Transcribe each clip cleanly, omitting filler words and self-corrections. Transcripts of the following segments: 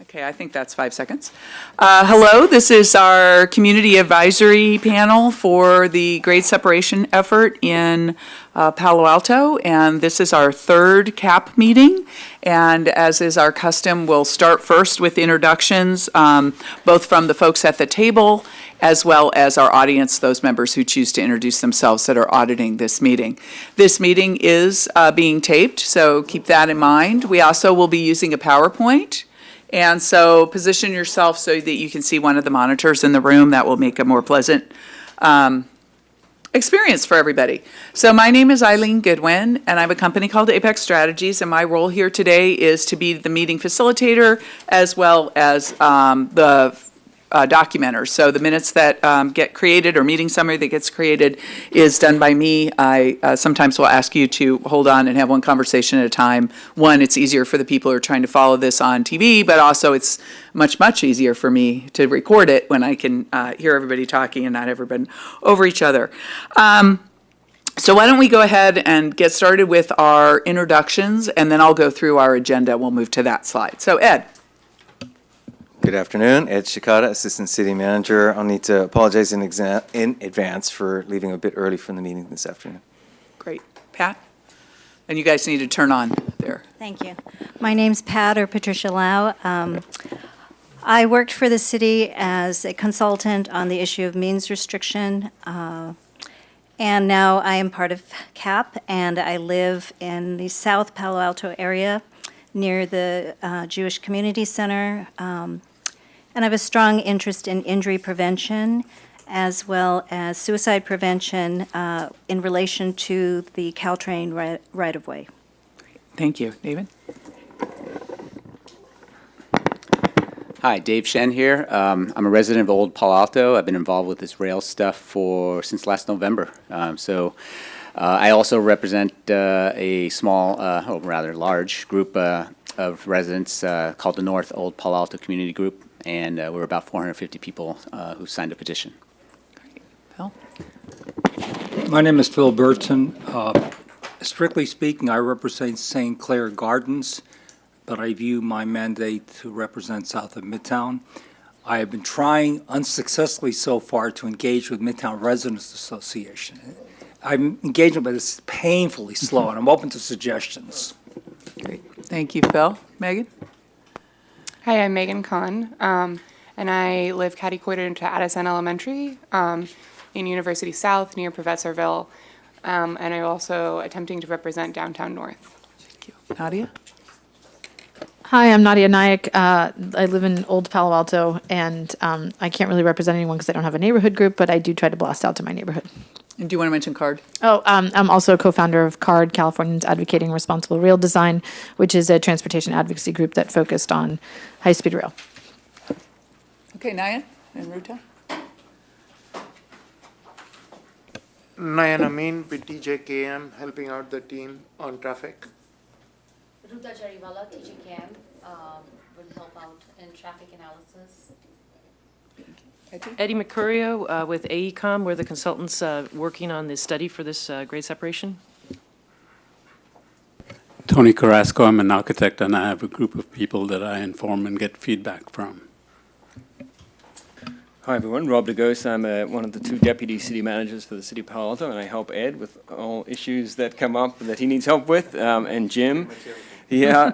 Okay, I think that's 5 seconds. Hello, this is our community advisory panel for the grade separation effort in Palo Alto, and this is our third CAP meeting. And as is our custom, we'll start first with introductions, both from the folks at the table as well as our audience, those members who choose to introduce themselves that are auditing this meeting. This meeting is being taped, so keep that in mind. We also will be using a PowerPoint. And so position yourself so that you can see one of the monitors in the room. That will make a more pleasant experience for everybody. So my name is Eileen Goodwin, and I have a company called Apex Strategies, and my role here today is to be the meeting facilitator as well as the documenter. So the minutes that get created or meeting summary that gets created is done by me. I sometimes will ask you to hold on and have one conversation at a time. One, it's easier for the people who are trying to follow this on TV, but also it's much, much easier for me to record it when I can hear everybody talking and not everybody over each other. So why don't we go ahead and get started with our introductions, and then I'll go through our agenda. We'll move to that slide. So Ed. Good afternoon, Ed Shikata, Assistant City Manager. I'll need to apologize in advance for leaving a bit early from the meeting this afternoon. Great. Pat? And you guys need to turn on there. Thank you. My name's Pat, or Patricia Lau. I worked for the city as a consultant on the issue of means restriction, and now I am part of CAP, and I live in the South Palo Alto area near the Jewish Community Center. And I have a strong interest in injury prevention as well as suicide prevention in relation to the Caltrain right-of-way. Thank you. David? Hi, Dave Shen here. I'm a resident of Old Palo Alto. I've been involved with this rail stuff since last November. I also represent a small, or rather large group of residents called the North Old Palo Alto Community Group, and we're about 450 people who signed a petition. Great. Phil? My name is Phil Burton. Strictly speaking, I represent St. Clair Gardens, but I view my mandate to represent south of Midtown. I have been trying unsuccessfully so far to engage with Midtown Residents Association. I'm engaging, but it's painfully slow, and I'm open to suggestions. Great. Thank you, Phil. Megan? Hi, I'm Megan Kahn, and I live catty-cornered into Addison Elementary in University South near Professorville, and I'm also attempting to represent downtown North. Thank you. Nadia? Hi, I'm Nadia Nayak. I live in Old Palo Alto, and I can't really represent anyone because I don't have a neighborhood group, but I do try to blast out to my neighborhood. And do you want to mention CARD? Oh, I'm also a co-founder of CARD, Californians Advocating Responsible Rail Design, which is a transportation advocacy group that focused on high-speed rail. Okay, Nayan and Ruta? Nayan Amin with TJKM, helping out the team on traffic. Ruta Jariwala, TJKM, will help out in traffic analysis. Eddie Mercurio with AECOM. We're the consultants working on the study for this grade separation. Tony Carrasco, I'm an architect, and I have a group of people that I inform and get feedback from. Hi everyone, Rob DeGose. I'm one of the 2 deputy city managers for the city of Palo Alto, and I help Ed with all issues that come up that he needs help with, and Jim. Yeah,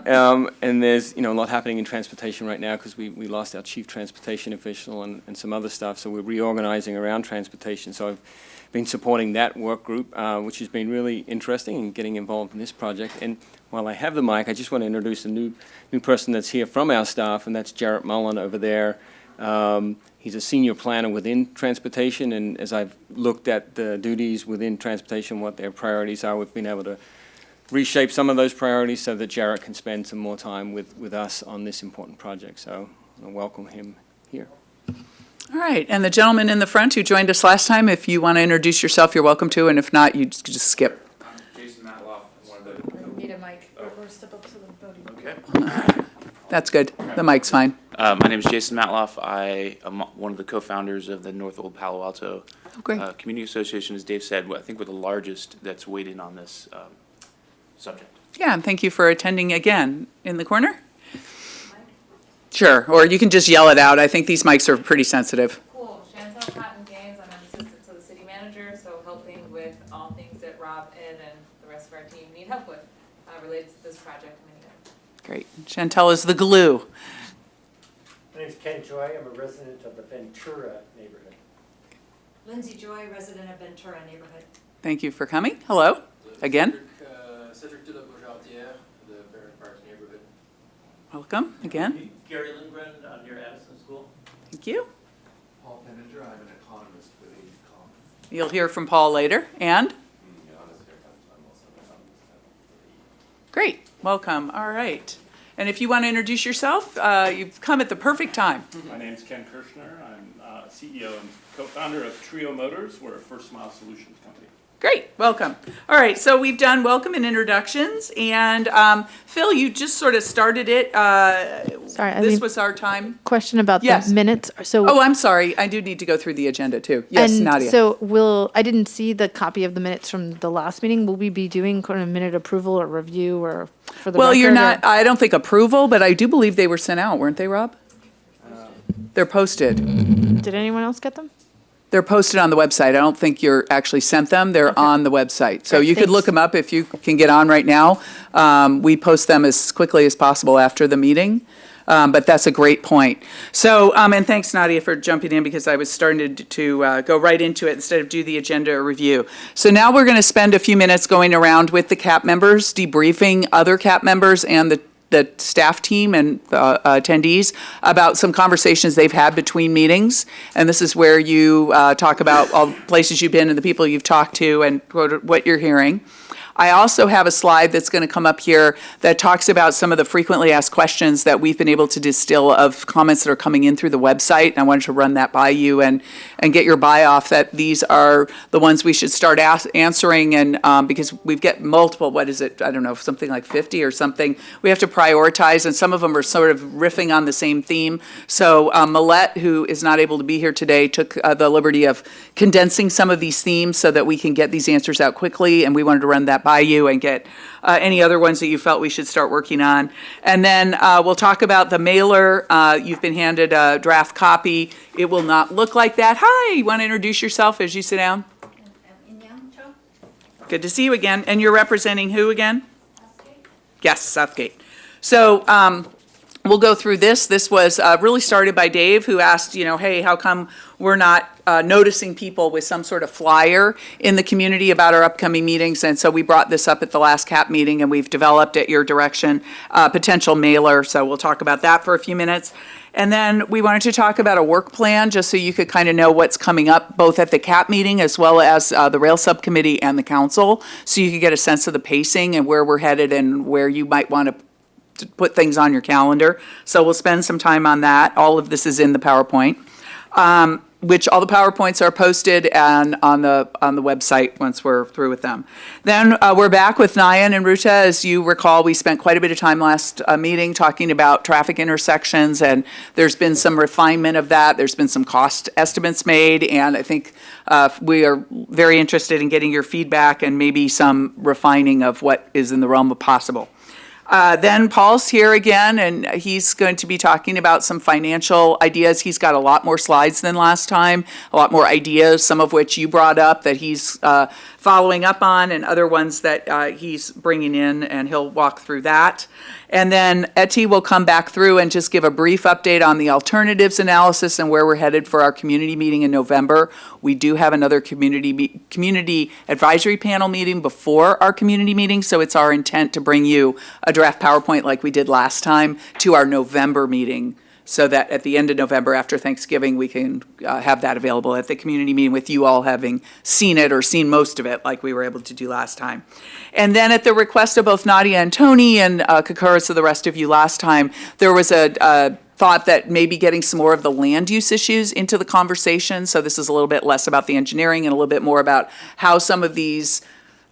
and there's a lot happening in transportation right now because we lost our chief transportation official and some other stuff, so we're reorganizing around transportation. So I've been supporting that work group, which has been really interesting and getting involved in this project. And while I have the mic, I just want to introduce a new person that's here from our staff, and that's Jarrett Mullen over there. He's a senior planner within transportation, and as I've looked at the duties within transportation, what their priorities are, we've been able to reshape some of those priorities so that Jarrett can spend some more time with us on this important project. So I welcome him here. All right, and the gentleman in the front who joined us last time, if you want to introduce yourself, you're welcome to, and if not, you just skip. I'm Jason Matloff, one of the... Need a mic, or step up to the podium. Okay. That's good. The mic's fine. My name is Jason Matloff. I am one of the co-founders of the North Old Palo Alto Community Association. As Dave said, I think we're the largest that's weighed in on this subject. Yeah, and thank you for attending again. In the corner? Sure. Sure, or you can just yell it out. I think these mics are pretty sensitive. Cool. Chantel Cotton Gaines, I'm an assistant to the city manager, so helping with all things that Rob, Ed, and the rest of our team need help with related to this project. Great. Chantel is the glue. My name's Ken Joy. I'm a resident of the Ventura neighborhood. Lindsay Joy, resident of Ventura neighborhood. Thank you for coming. Hello, again. Cedric de la Bourgeoisière, the Barron Park neighborhood. Welcome, again. Gary Lindgren, near Addison School. Thank you. Paul Penninger, I'm an economist with AECOM. You'll hear from Paul later. And? Great, welcome, all right. And if you want to introduce yourself, you've come at the perfect time. My name's Ken Kirshner. I'm CEO and co-founder of Trio Motors. We're a first mile solutions company. Great, welcome. All right, so we've done welcome and introductions, and Phil, you just sort of started it. Sorry, this was our time. Question about Yes. the minutes. So, Oh, I'm sorry, I do need to go through the agenda too. Yes, and Nadia. so I didn't see the copy of the minutes from the last meeting. Will we be doing kind of minute approval or review or for the Well, you're record, not, I don't think approval, but I do believe they were sent out, weren't they, Rob? They're posted. Did anyone else get them? They're posted on the website. I don't think you're actually sent them. They're on the website. So Great, you could look thanks. them up if you can get on right now. We post them as quickly as possible after the meeting. But that's a great point. So, and thanks, Nadia, for jumping in because I was starting to go right into it instead of do the agenda review. So now we're going to spend a few minutes going around with the CAP members, debriefing other CAP members and the staff team and attendees about some conversations they've had between meetings. And this is where you talk about all the places you've been and the people you've talked to and what you're hearing. I also have a slide that's going to come up here that talks about some of the frequently asked questions that we've been able to distill of comments that are coming in through the website. And I wanted to run that by you and get your buy off that these are the ones we should start answering. And because we've got multiple, what is it? I don't know, something like 50 or something. We have to prioritize, and some of them are sort of riffing on the same theme. So Millette, who is not able to be here today, took the liberty of condensing some of these themes so that we can get these answers out quickly. And we wanted to run that by you and get any other ones that you felt we should start working on. And then we'll talk about the mailer. You've been handed a draft copy. It will not look like that. Hi, you want to introduce yourself as you sit down? Good to see you again. And you're representing who again? Southgate. Yes, Southgate. So we'll go through this. This was really started by Dave, who asked, hey, how come we're not noticing people with some sort of flyer in the community about our upcoming meetings? And so we brought this up at the last CAP meeting, and we've developed at your direction potential mailer. So we'll talk about that for a few minutes. And then we wanted to talk about a work plan, just so you could kind of know what's coming up, both at the CAP meeting as well as the Rail Subcommittee and the Council, so you could get a sense of the pacing and where we're headed and where you might want to put things on your calendar. So we'll spend some time on that. All of this is in the PowerPoint, which all the PowerPoints are posted and on the website once we're through with them. Then we're back with Nayan and Ruta. As you recall, we spent quite a bit of time last meeting talking about traffic intersections, and there's been some refinement of that. There's been some cost estimates made, and I think we are very interested in getting your feedback and maybe some refining of what is in the realm of possible. Then Paul's here again, and he's going to be talking about some financial ideas. He's got a lot more slides than last time, a lot more ideas, some of which you brought up that he's following up on, and other ones that he's bringing in, and he'll walk through that. And then Etty will come back through and just give a brief update on the alternatives analysis and where we're headed for our community meeting in November. We do have another community advisory panel meeting before our community meeting, so it's our intent to bring you a draft PowerPoint like we did last time to our November meeting, so that at the end of November after Thanksgiving, we can have that available at the community meeting with you all having seen it or seen most of it like we were able to do last time. And then at the request of both Nadia and Tony and concurrence of the rest of you last time, there was a thought that maybe getting some more of the land use issues into the conversation. So this is a little bit less about the engineering and a little bit more about how some of these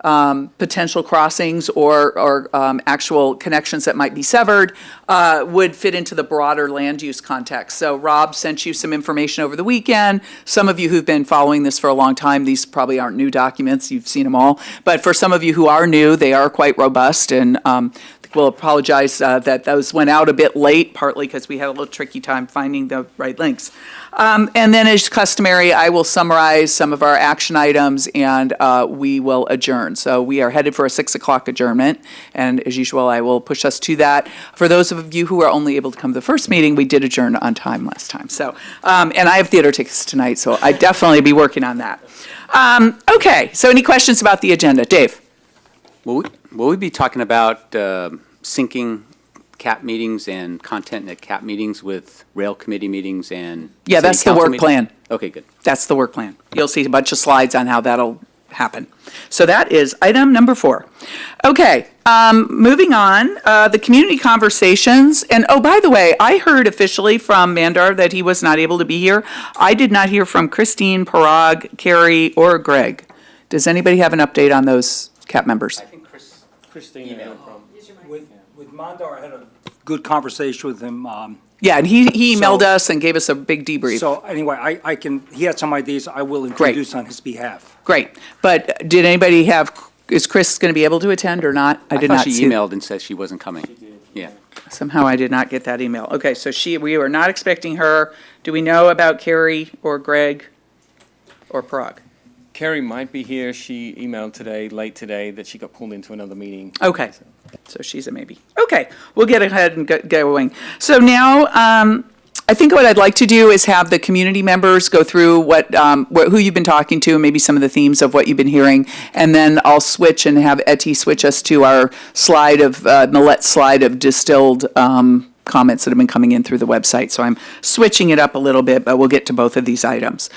potential crossings or actual connections that might be severed would fit into the broader land use context. So Rob sent you some information over the weekend. Some of you who've been following this for a long time, these probably aren't new documents, you've seen them all. But for some of you who are new, they are quite robust, and the we'll apologize that those went out a bit late, partly because we had a little tricky time finding the right links. And then as customary, I will summarize some of our action items and we will adjourn. So we are headed for a 6 o'clock adjournment. And as usual, I will push us to that. For those of you who are only able to come to the first meeting, we did adjourn on time last time. So, and I have theater tickets tonight, so I definitely be working on that. Okay, so any questions about the agenda? Dave? Will we be talking about syncing CAP meetings and content at CAP meetings with rail committee meetings and Yeah, city that's the council work meetings? plan. Okay, good. That's the work plan. You'll see a bunch of slides on how that'll happen. So that is item number 4. Okay, moving on, the community conversations. And oh, by the way, I heard officially from Mandar that he was not able to be here. I did not hear from Christine, Parag, Carrie, or Greg. Does anybody have an update on those CAP members? I think Christine emailed from. With Mandar, I had a good conversation with him. Yeah, and he emailed us and gave us a big debrief. So anyway, he had some ideas I will introduce on his behalf. Great. But did anybody is Chris going to be able to attend or not? I did thought not she see. emailed and said she wasn't coming. She did. Yeah. Somehow I did not get that email. Okay, so we were not expecting her. Do we know about Carrie or Greg or Parag? Carrie might be here. She emailed late today, that she got pulled into another meeting. Okay, so she's a maybe. Okay, we'll get ahead and get going. So now, I think what I'd like to do is have the community members go through who you've been talking to, maybe some of the themes of what you've been hearing, and then I'll switch and have Etty switch us to our Millette's slide of distilled comments that have been coming in through the website. So I'm switching it up a little bit, but we'll get to both of these items.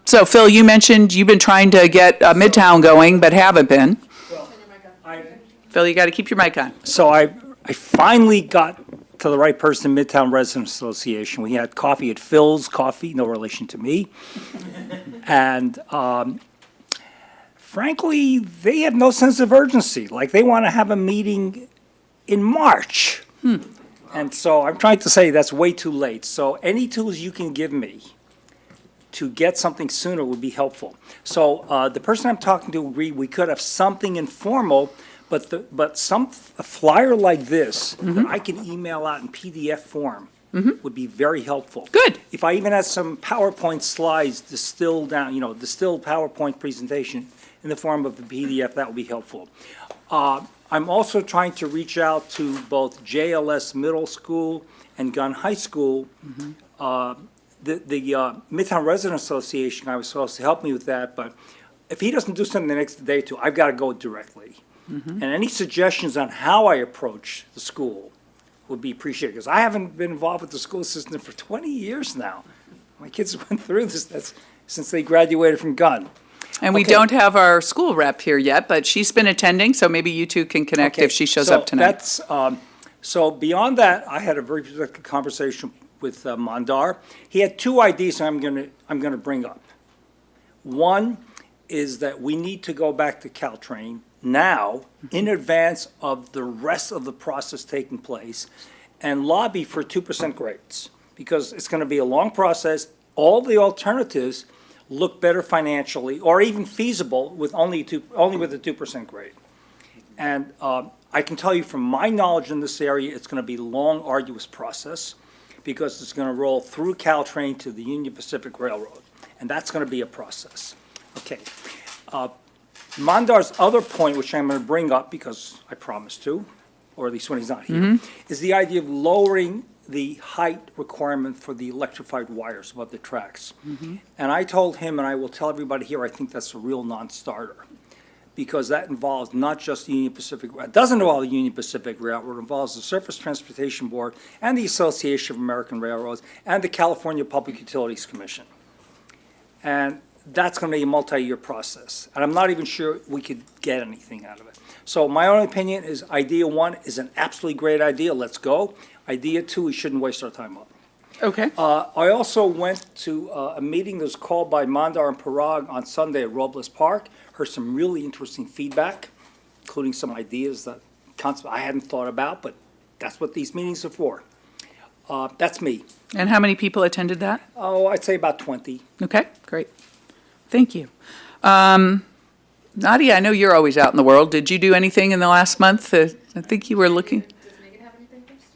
So Phil, you mentioned you've been trying to get Midtown going, but haven't been. Phil, you got to keep your mic on. So I finally got to the right person, Midtown Residents Association. We had coffee at Phil's Coffee, no relation to me. And frankly, they have no sense of urgency. Like, they want to have a meeting in March. And so I'm trying to say that's way too late. So any tools you can give me to get something sooner would be helpful. So the person I'm talking to agreed we could have something informal, but a flyer like this that I can email out in PDF form would be very helpful. Good. If I even had some PowerPoint slides distilled down, distilled PowerPoint presentation in the form of the PDF, that would be helpful. I'm also trying to reach out to both JLS Middle School and Gunn High School. The Midtown Resident Association, I was supposed to help me with that, but if he doesn't do something the next day or two, I've got to go directly. And any suggestions on how I approach the school would be appreciated, because I haven't been involved with the school system for 20 years now. My kids went through this since they graduated from Gunn. And we don't have our school rep here yet, but she's been attending, so maybe you two can connect if she shows up tonight. So beyond that, I had a very productive conversation with Mandar. He had 2 ideas I'm going to bring up. One is that we need to go back to Caltrain now, in advance of the rest of the process taking place, and lobby for 2% grades, because it's going to be a long process. All the alternatives look better financially, or even feasible with only with a 2% grade. And I can tell you from my knowledge in this area, it's going to be a long, arduous process, because it's going to roll through Caltrain to the Union Pacific Railroad, and that's going to be a process. Okay. Mandar's other point, which I'm going to bring up because I promised to, or at least when he's not here, is the idea of lowering the height requirement for the electrified wires above the tracks. And I told him, and I will tell everybody here, I think that's a real non-starter, because that involves not just the Union Pacific, it doesn't involve the Union Pacific Railroad, it involves the Surface Transportation Board and the Association of American Railroads and the California Public Utilities Commission. And that's going to be a multi-year process, and I'm not even sure we could get anything out of it. So my own opinion is idea 1 is an absolutely great idea, let's go. Idea 2, we shouldn't waste our time on. Okay. I also went to a meeting that was called by Mandar and Parag on Sunday at Robles Park, heard some really interesting feedback, including some ideas that I hadn't thought about, but that's what these meetings are for. That's me. And how many people attended that? Oh, I'd say about 20. Okay, great. Thank you. Nadia, I know you're always out in the world. Did you do anything in the last month? I think you were looking. Does Megan have anything first?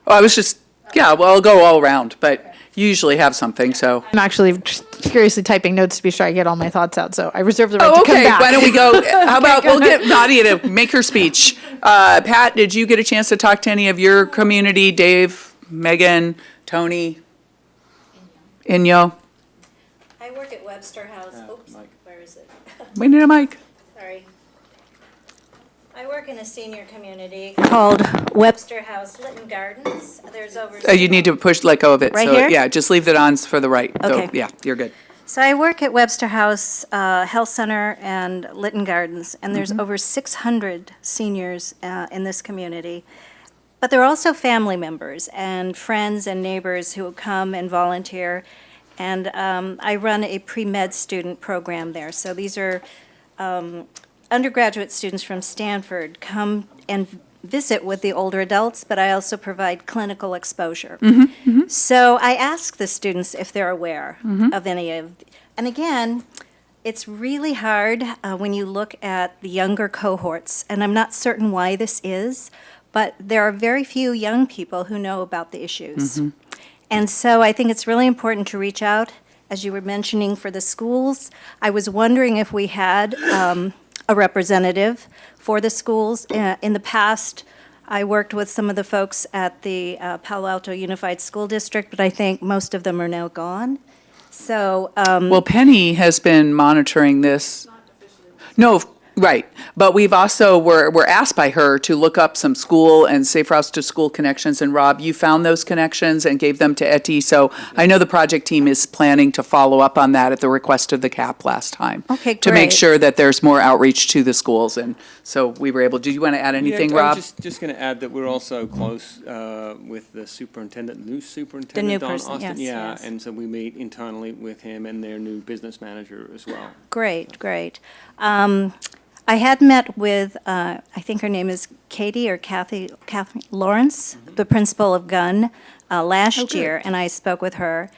Oh, I was just, yeah, well, I'll go all around, but you usually have something, so. I'm actually furiously typing notes to be sure I get all my thoughts out, so I reserve the right Oh, to come okay, back. why don't we go, how about, we'll get Nadia to make her speech. Pat, did you get a chance to talk to any of your community? Dave, Megan, Tony? Inyo? I work at Webster House. Oops, where is it? We need a mic. Sorry. I work in a senior community called Webster House Lytton Gardens. There's over. You need to let go of it. Right So, here? yeah, just leave it on for the right. So, Okay. yeah, you're good. So I work at Webster House Health Center and Lytton Gardens, and there's over 600 seniors in this community. But there are also family members and friends and neighbors who come and volunteer. And I run a pre-med student program there. So these are undergraduate students from Stanford come and visit with the older adults, but I also provide clinical exposure. So I ask the students if they're aware of any of, and again, it's really hard when you look at the younger cohorts, and I'm not certain why this is, but there are very few young people who know about the issues. And so I think it's really important to reach out, as you were mentioning, for the schools. I was wondering if we had a representative for the schools. In the past, I worked with some of the folks at the Palo Alto Unified School District, but I think most of them are now gone. So, Well, Penny has been monitoring this. No, right. But we've also, we're asked by her to look up some school and Safe Routes to School connections. And Rob, you found those connections and gave them to Etty. So I know the project team is planning to follow up on that at the request of the CAP last time. Okay, To make great. sure that there's more outreach to the schools. And so we were able, do you want to add anything, Yeah, Rob? I was just going to add that we're also close with the superintendent, new superintendent, Don person, Austin. yes, Yeah, yes. and so we meet internally with him and their new business manager as well. great, great. I had met with, I think her name is Katie or Kathy Lawrence, the principal of Gunn, last year, and I spoke with her.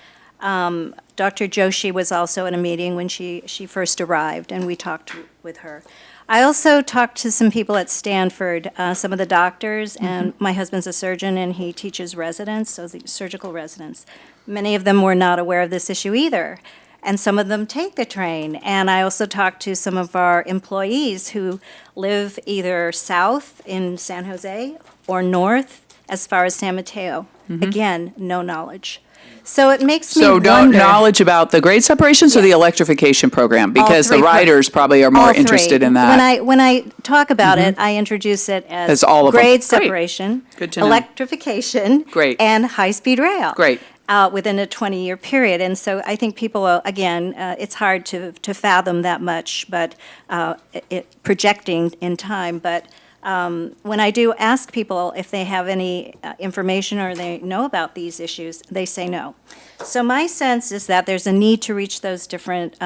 Dr. Joshi was also in a meeting when she first arrived, and we talked with her. I also talked to some people at Stanford, some of the doctors, and my husband's a surgeon, and he teaches residents, so the surgical residents. Many of them were not aware of this issue either, and some of them take the train. And I also talked to some of our employees who live either south in San Jose or north as far as San Mateo. Again, no knowledge. So it makes me So wonder. knowledge about the grade separations or the electrification program? Because the three riders probably are more all three. interested in that. When I talk about it, I introduce it as As all of them. grade Great. separation, Good to know. electrification, Great. and high-speed rail. Great. Within a 20-year period. And so I think people, again, it's hard to fathom that much, but projecting in time. But when I do ask people if they have any information or they know about these issues, they say no. So my sense is that there's a need to reach those different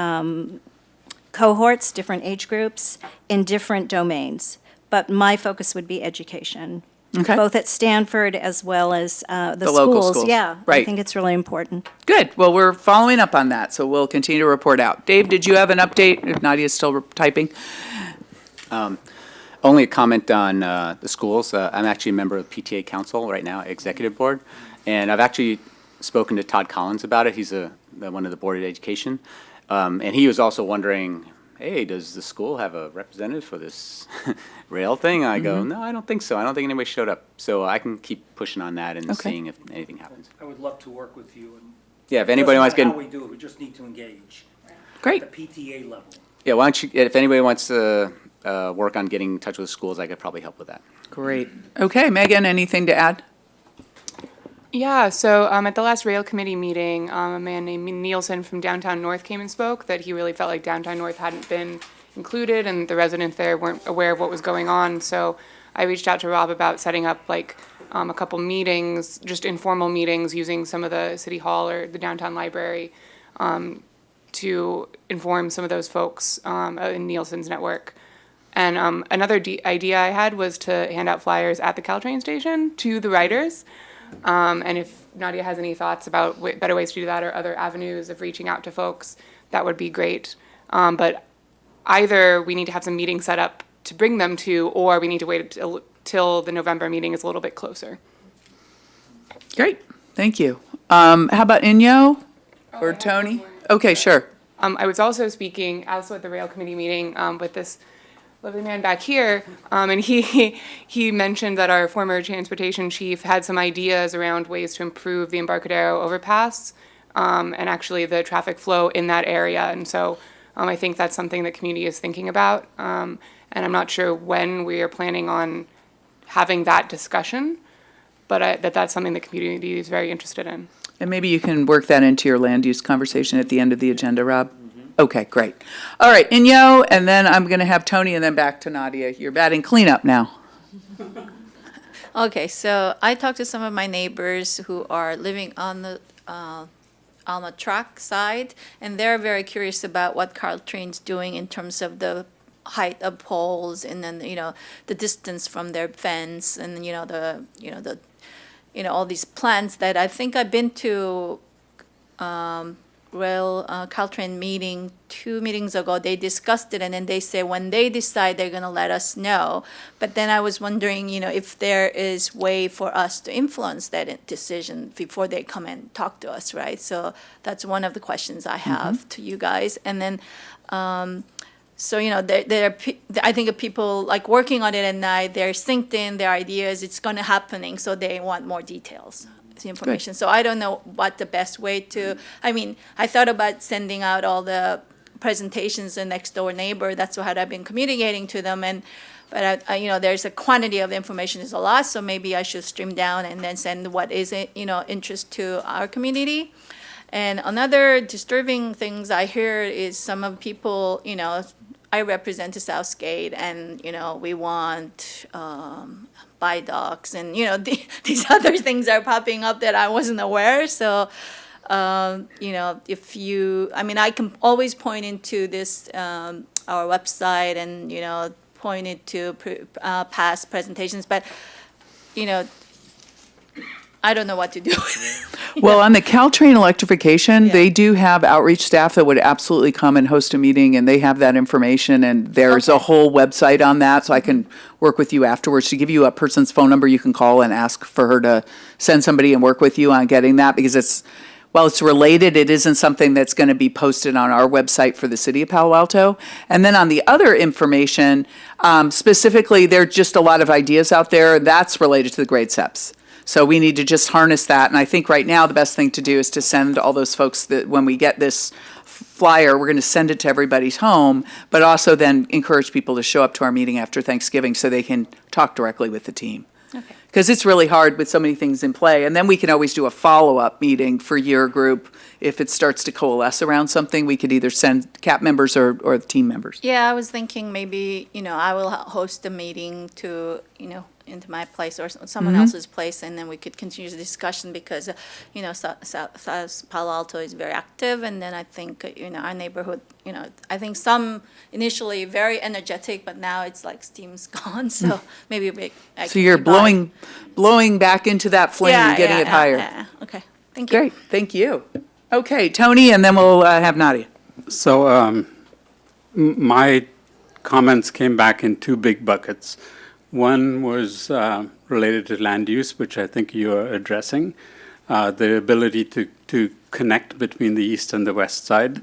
cohorts, different age groups, in different domains. But my focus would be education. Okay. Both at Stanford as well as the local schools. schools. Yeah, I Right. think it's really important. Good. Well, we're following up on that, so we'll continue to report out. Dave, did you have an update? If Nadia's still typing. Only a comment on the schools. I'm actually a member of PTA Council right now, Executive Board, and I've actually spoken to Todd Collins about it. He's one of the Board of Education, and he was also wondering, hey, does the school have a representative for this rail thing? I go, no, I don't think so. I don't think anybody showed up. So I can keep pushing on that and seeing if anything happens. I would love to work with you. And Yeah, if anybody wants to How get, we do it, we just need to engage. Great. At the PTA level. yeah, why don't you, if anybody wants to work on getting in touch with the schools, I could probably help with that. Great. Okay, Megan, anything to add? Yeah, so at the last rail committee meeting, a man named Nielsen from downtown North came and spoke that he really felt like downtown North hadn't been included and the residents there weren't aware of what was going on. So I reached out to Rob about setting up like a couple meetings, just informal meetings using some of the city hall or the downtown library to inform some of those folks in Nielsen's network. And another idea I had was to hand out flyers at the Caltrain station to the riders. And if Nadia has any thoughts about better ways to do that or other avenues of reaching out to folks, that would be great. But either we need to have some meetings set up to bring them to, or we need to wait till the November meeting is a little bit closer. Great, thank you. How about Inyo or Tony? Okay, sure. I was also speaking, also at the Rail Committee meeting, with this lovely man back here, and he mentioned that our former transportation chief had some ideas around ways to improve the Embarcadero overpass, and actually the traffic flow in that area. And so I think that's something the community is thinking about, and I'm not sure when we are planning on having that discussion, but that's something the community is very interested in. And maybe you can work that into your land use conversation at the end of the agenda, Rob? Okay, great. All right, Inyo, and then I'm going to have Tony, and then back to Nadia. You're batting cleanup now. Okay, so I talked to some of my neighbors who are living on the Alma track side, and they're very curious about what Caltrain's doing in terms of the height of poles, and then the distance from their fence, and all these plans that I think I've been to Caltrain meeting 2 meetings ago. They discussed it, and then they say when they decide they're going to let us know. But then I was wondering, if there is way for us to influence that decision before they come and talk to us, right? So that's one of the questions I have to you guys. And then so, I think of people like working on it at night, they're synced in, their ideas, it's going to happening, so they want more details, information. Good. So I don't know what the best way to, I thought about sending out all the presentations to next door neighbor. That's how I've been communicating to them. But there's a quantity of information is a lot, so maybe I should stream down and then send what is interest to our community. And another disturbing things I hear is some of people, I represent the Southgate, and we want viaducts, and these other things are popping up that I wasn't aware. So if you, I can always point into this our website and point it to past presentations, but I don't know what to do with it. Well, on the Caltrain electrification, they do have outreach staff that would absolutely come and host a meeting, and they have that information, and there's a whole website on that, so I can work with you afterwards to give you a person's phone number you can call and ask for her to send somebody and work with you on getting that, because while it's related, it isn't something that's going to be posted on our website for the city of Palo Alto. And then on the other information, specifically, there are just a lot of ideas out there that's related to the grade steps. So we need to just harness that. And I think right now the best thing to do is to send all those folks that when we get this flyer, we're going to send it to everybody's home, but also then encourage people to show up to our meeting after Thanksgiving so they can talk directly with the team. Because it's really hard with so many things in play. And then we can always do a follow-up meeting for your group. If it starts to coalesce around something, we could either send CAP members or the team members. Yeah, I was thinking maybe, I will host a meeting to, into my place or someone else's place, and then we could continue the discussion because, South Palo Alto is very active, and then I think, our neighborhood, I think some initially very energetic, but now it's like steam's gone, so maybe so you're blowing back into that flame and getting it higher. Yeah. Okay, thank you. Great, thank you. Okay, Tony, and then we'll have Nadia. So my comments came back in 2 big buckets. One was related to land use, which I think you're addressing, the ability to connect between the east and the west side.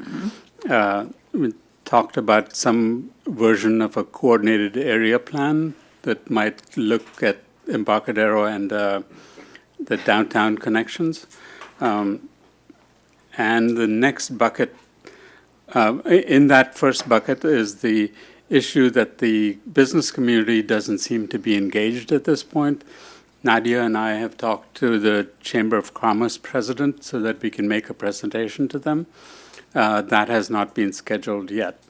We talked about some version of a coordinated area plan that might look at Embarcadero and the downtown connections. And the next bucket, in that first bucket is the issue that the business community doesn't seem to be engaged at this point. Nadia and I have talked to the Chamber of Commerce president so that we can make a presentation to them. That has not been scheduled yet.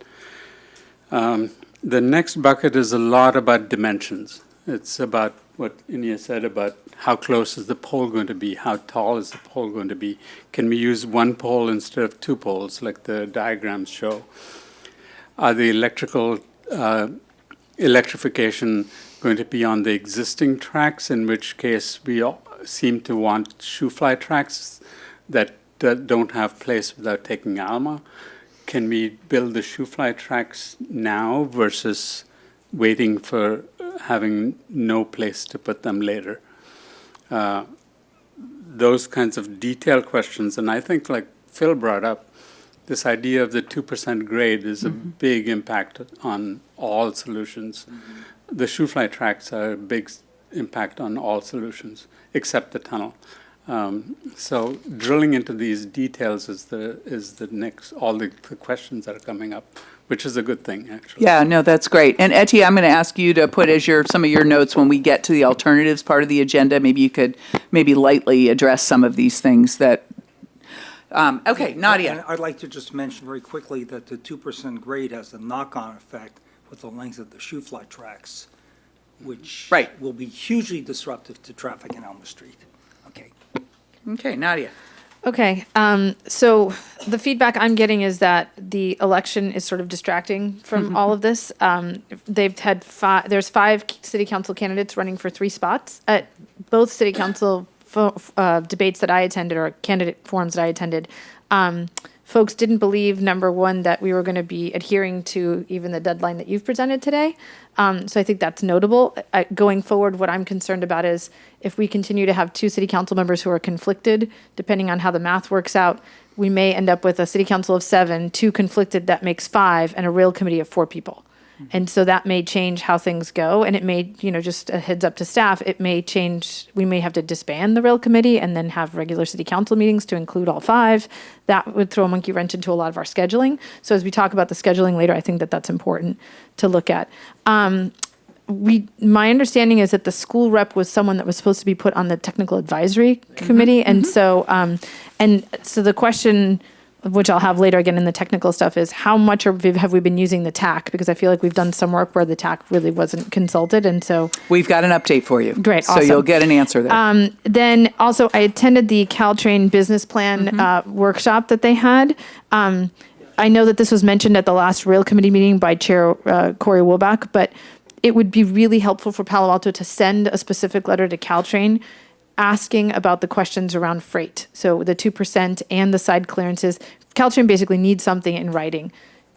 The next bucket is a lot about dimensions. It's about what Inya said about how close is the pole going to be, how tall is the pole going to be. Can we use 1 pole instead of 2 poles like the diagrams show? Are the electrification going to be on the existing tracks, in which case we seem to want shoe fly tracks that don't have place without taking Alma? can we build the shoe-fly tracks now versus waiting for having no place to put them later? Those kinds of detailed questions. And I think, like Phil brought up, this idea of the 2% grade is a big impact on all solutions. The shoe-fly tracks are a big impact on all solutions, except the tunnel. So drilling into these details is the next, all the questions that are coming up, which is a good thing, actually. Yeah, no, that's great. And Etty, I'm going to ask you to put as some of your notes when we get to the alternatives part of the agenda. Maybe you could lightly address some of these things that. Okay, Nadia. And I'd like to just mention very quickly that the 2% grade has a knock-on effect with the length of the shoe-fly tracks, which will be hugely disruptive to traffic in Elm Street. Okay, Nadia. Okay, so the feedback I'm getting is that the election is sort of distracting from all of this. They've had there's 5 city council candidates running for 3 spots at both city council debates that I attended, or candidate forums that I attended. Folks didn't believe, number one, that we were going to be adhering to even the deadline that you've presented today. So I think that's notable. Going forward, what I'm concerned about is if we continue to have 2 city council members who are conflicted, depending on how the math works out, we may end up with a city council of 7, 2 conflicted, that makes 5, and a rail committee of 4 people. And so that may change how things go, and it may, just a heads up to staff, it may change, we may have to disband the rail committee and then have regular city council meetings to include all 5. That would throw a monkey wrench into a lot of our scheduling. So as we talk about the scheduling later, I think that that's important to look at. My understanding is that the school rep was someone that was supposed to be put on the technical advisory committee, and so the question, which I'll have later again in the technical stuff, is how much have we been using the TAC? Because I feel like we've done some work where the TAC really wasn't consulted, and so we've got an update for you. Great, so awesome. You'll get an answer there. Then also, I attended the Caltrain business plan workshop that they had. I know that this was mentioned at the last rail committee meeting by Chair Corey Wilbach, but it would be really helpful for Palo Alto to send a specific letter to Caltrain asking about the questions around freight. So the 2% and the side clearances. Caltrain basically needs something in writing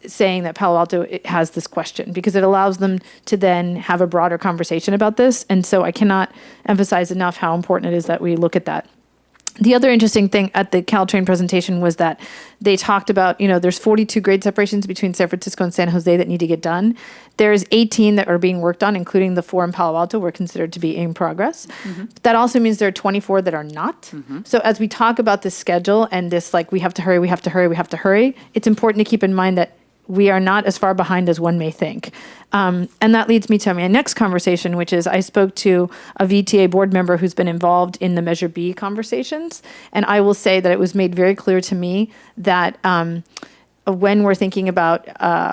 saying that Palo Alto has this question, because it allows them to then have a broader conversation about this. And so I cannot emphasize enough how important it is that we look at that. The other interesting thing at the Caltrain presentation was that they talked about, there's 42 grade separations between San Francisco and San Jose that need to get done. There's 18 that are being worked on, including the 4 in Palo Alto were considered to be in progress. That also means there are 24 that are not. So as we talk about this schedule and this, we have to hurry, we have to hurry, we have to hurry, it's important to keep in mind that we are not as far behind as one may think. And that leads me to my next conversation, which is I spoke to a VTA board member who's been involved in the Measure B conversations. And I will say that it was made very clear to me that when we're thinking about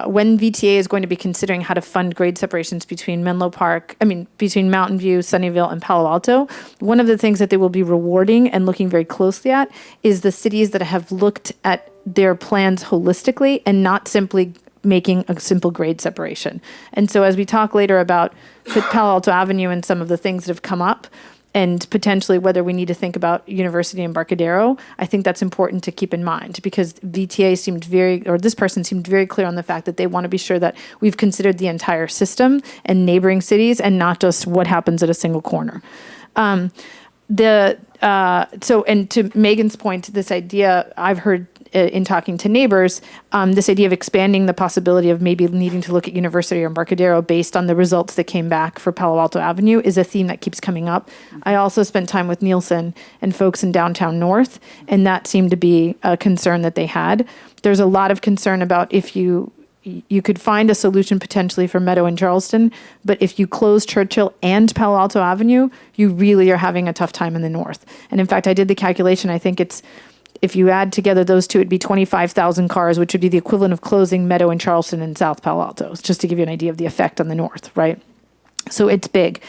when VTA is going to be considering how to fund grade separations between between Mountain View, Sunnyvale, and Palo Alto, one of the things that they will be rewarding and looking very closely at is the cities that have looked at their plans holistically and not simply making a simple grade separation. And so as we talk later about Palo Alto Avenue and some of the things that have come up, and potentially whether we need to think about University and Embarcadero, I think that's important to keep in mind, because VTA this person seemed very clear on the fact that they want to be sure that we've considered the entire system and neighboring cities and not just what happens at a single corner. And to Megan's point, this idea I've heard in talking to neighbors, this idea of expanding the possibility of maybe needing to look at University or Embarcadero based on the results that came back for Palo Alto Avenue is a theme that keeps coming up. I also spent time with Nielsen and folks in downtown North, and that seemed to be a concern that they had. There's a lot of concern about if you could find a solution potentially for Meadow and Charleston, but if you close Churchill and Palo Alto Avenue, you really are having a tough time in the north. And in fact, I did the calculation. I think if you add together those two, it'd be 25,000 cars, which would be the equivalent of closing Meadow and Charleston and South Palo Alto, just to give you an idea of the effect on the north, right? So it's big.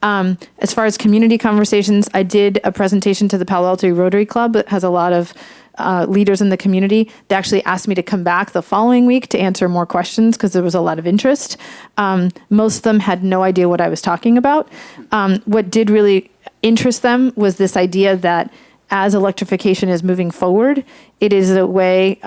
As far as community conversations, I did a presentation to the Palo Alto Rotary Club that has a lot of leaders in the community. They actually asked me to come back the following week to answer more questions because there was a lot of interest. Most of them had no idea what I was talking about. What did really interest them was this idea that as electrification is moving forward, it is a way,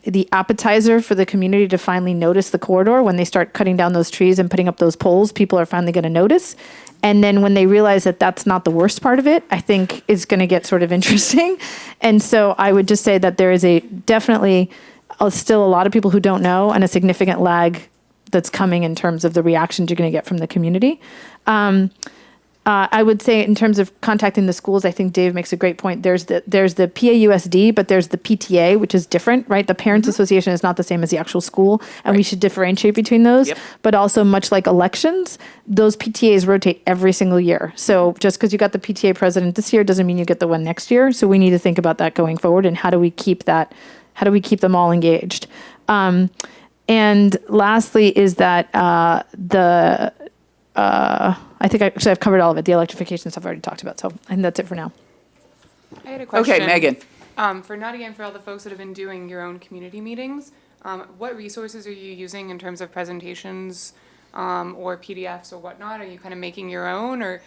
the appetizer for the community to finally notice the corridor. When they start cutting down those trees and putting up those poles, people are finally going to notice. And then when they realize that that's not the worst part of it, I think it's going to get sort of interesting. And so I would just say that there is definitely still a lot of people who don't know, and a significant lag that's coming in terms of the reactions you're going to get from the community. I would say in terms of contacting the schools, I think Dave makes a great point. There's the PAUSD, but there's the PTA, which is different, right? The Parents Association is not the same as the actual school, and we should differentiate between those. Yep. But also, much like elections, those PTAs rotate every single year. So just because you got the PTA president this year doesn't mean you get the one next year. So we need to think about that going forward, and how do we keep them all engaged? And lastly is that I think I've covered all of it. The electrification stuff I already talked about. So I think that's it for now. I had a question. Okay, Megan. For Nadia and for all the folks that have been doing your own community meetings, what resources are you using in terms of presentations or PDFs or whatnot? Are you kind of making your own, or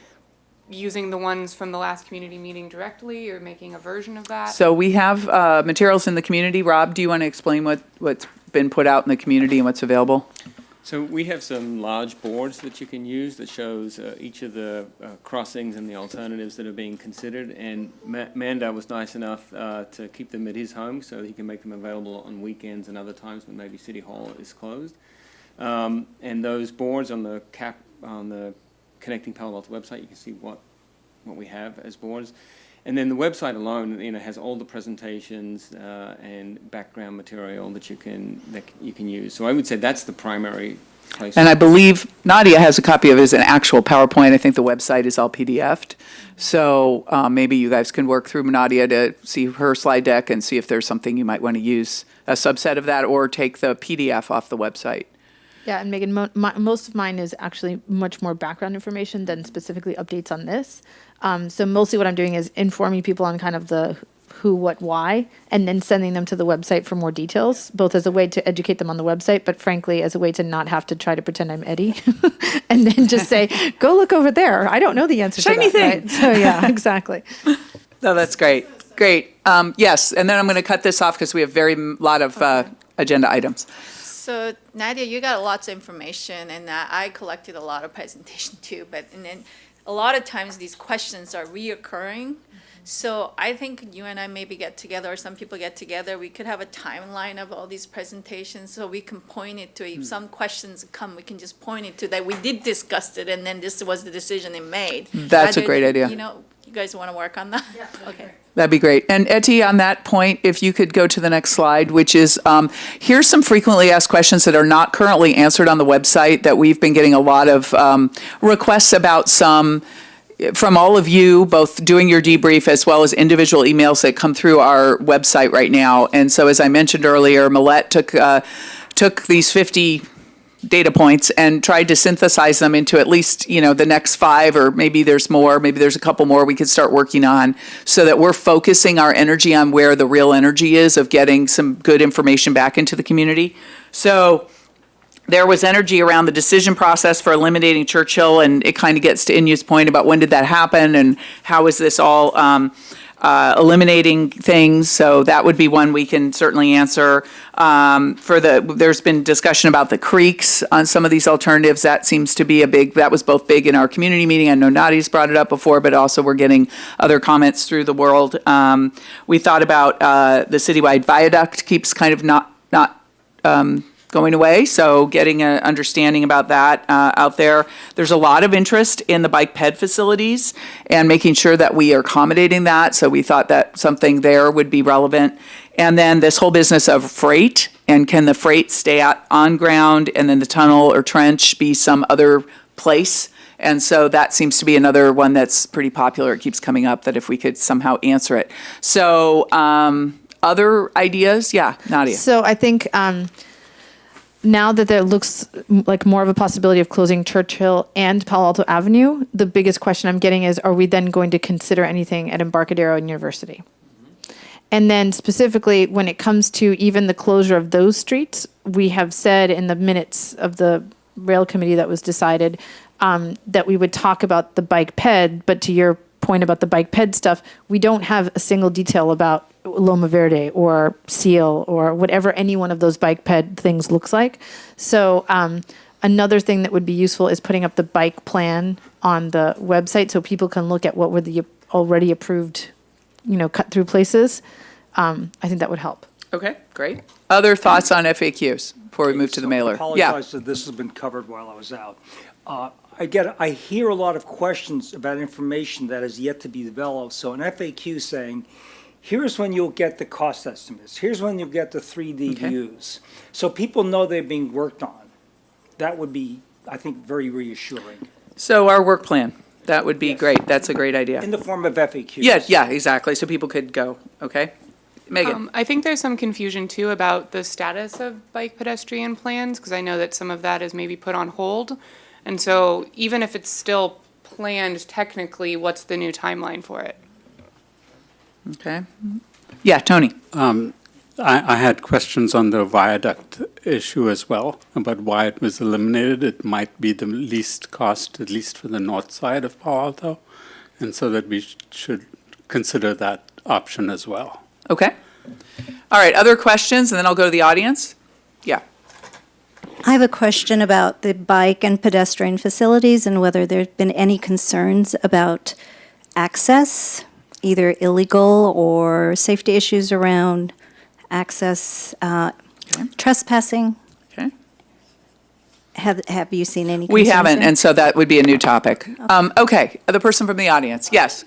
using the ones from the last community meeting directly, or making a version of that? So we have materials in the community. Rob, do you want to explain what's been put out in the community and what's available? So we have some large boards that you can use that shows each of the crossings and the alternatives that are being considered. And Manda was nice enough to keep them at his home so that he can make them available on weekends and other times when maybe City Hall is closed. And those boards on the Connecting Palo Alto website, you can see what we have as boards. And then the website alone, has all the presentations and background material that you can use. So I would say that's the primary place. And I believe Nadia has a copy of it as an actual PowerPoint. I think the website is all PDF'd. So maybe you guys can work through Nadia to see her slide deck and see if there's something you might want to use, a subset of that, or take the PDF off the website. Yeah, and Megan, most of mine is actually much more background information than specifically updates on this. So mostly what I'm doing is informing people on kind of the who, what, why, and then sending them to the website for more details, both as a way to educate them on the website, but frankly, as a way to not have to try to pretend I'm Eddie, and then just say, go look over there. I don't know the answer Shiny to that. thing. Right? So yeah, exactly. No, that's great. Great. Yes, and then I'm going to cut this off because we have lot of agenda items. So Nadia, you got lots of information, and I collected a lot of presentation too. And then a lot of times these questions are reoccurring. So I think you and I maybe get together, or some people get together. We could have a timeline of all these presentations, so we can point it to. If some questions come, we can just point it to that we did discuss it, and then this was the decision it made. That's a great idea. You guys want to work on that? Yeah. Okay. That'd be great. And Etty, on that point, if you could go to the next slide, which is, here's some frequently asked questions that are not currently answered on the website that we've been getting a lot of requests about, some from all of you, both doing your debrief as well as individual emails that come through our website right now. And so, as I mentioned earlier, Millette took these 50 data points and tried to synthesize them into at least, the next 5, or maybe there's more, maybe there's a couple more we could start working on, so that we're focusing our energy on where the real energy is of getting some good information back into the community. So there was energy around the decision process for eliminating Churchill, and it kind of gets to Inya's point about when did that happen and how is this all eliminating things. So that would be one we can certainly answer. There's been discussion about the creeks on some of these alternatives. That seems to be that was both big in our community meeting. I know Nadia's brought it up before, but also we're getting other comments through the world. We thought about the citywide viaduct keeps kind of not going away, so getting an understanding about that out there. There's a lot of interest in the bike ped facilities and making sure that we are accommodating that, so we thought that something there would be relevant. And then this whole business of freight, and can the freight stay on ground, and then the tunnel or trench be some other place? And so that seems to be another one that's pretty popular. It keeps coming up, that if we could somehow answer it. So other ideas? Yeah, Nadia. So I think now that there looks like more of a possibility of closing Churchill and Palo Alto Avenue, the biggest question I'm getting is, are we then going to consider anything at Embarcadero and University? And then specifically, when it comes to even the closure of those streets, we have said in the minutes of the rail committee that was decided that we would talk about the bike ped, but to your point about the bike ped stuff, we don't have a single detail about Loma Verde or Seal or whatever any one of those bike ped things looks like. So another thing that would be useful is putting up the bike plan on the website so people can look at what were the already approved, cut through places. I think that would help. Okay, great. Other thoughts on FAQs before we move to the mailer? I apologize that this has been covered while I was out. I hear a lot of questions about information that is yet to be developed. So an FAQ saying, here's when you'll get the cost estimates. Here's when you'll get the 3D views. So people know they're being worked on. That would be, I think, very reassuring. So our work plan, that would be great. That's a great idea. In the form of FAQs. Yeah, exactly. So people could go, okay? Megan? I think there's some confusion too about the status of bike pedestrian plans, because I know that some of that is maybe put on hold. And so even if it's still planned technically, what's the new timeline for it? Okay. Yeah, Tony? I had questions on the viaduct issue as well, about why it was eliminated. It might be the least cost, at least for the north side of Palo Alto, and so that we should consider that option as well. Okay. All right, other questions, and then I'll go to the audience. Yeah. I have a question about the bike and pedestrian facilities and whether there's been any concerns about access, either illegal or safety issues around access, trespassing. Okay. Have you seen any concerns? We haven't, there? and so that would be a new topic. Okay, the person from the audience, yes.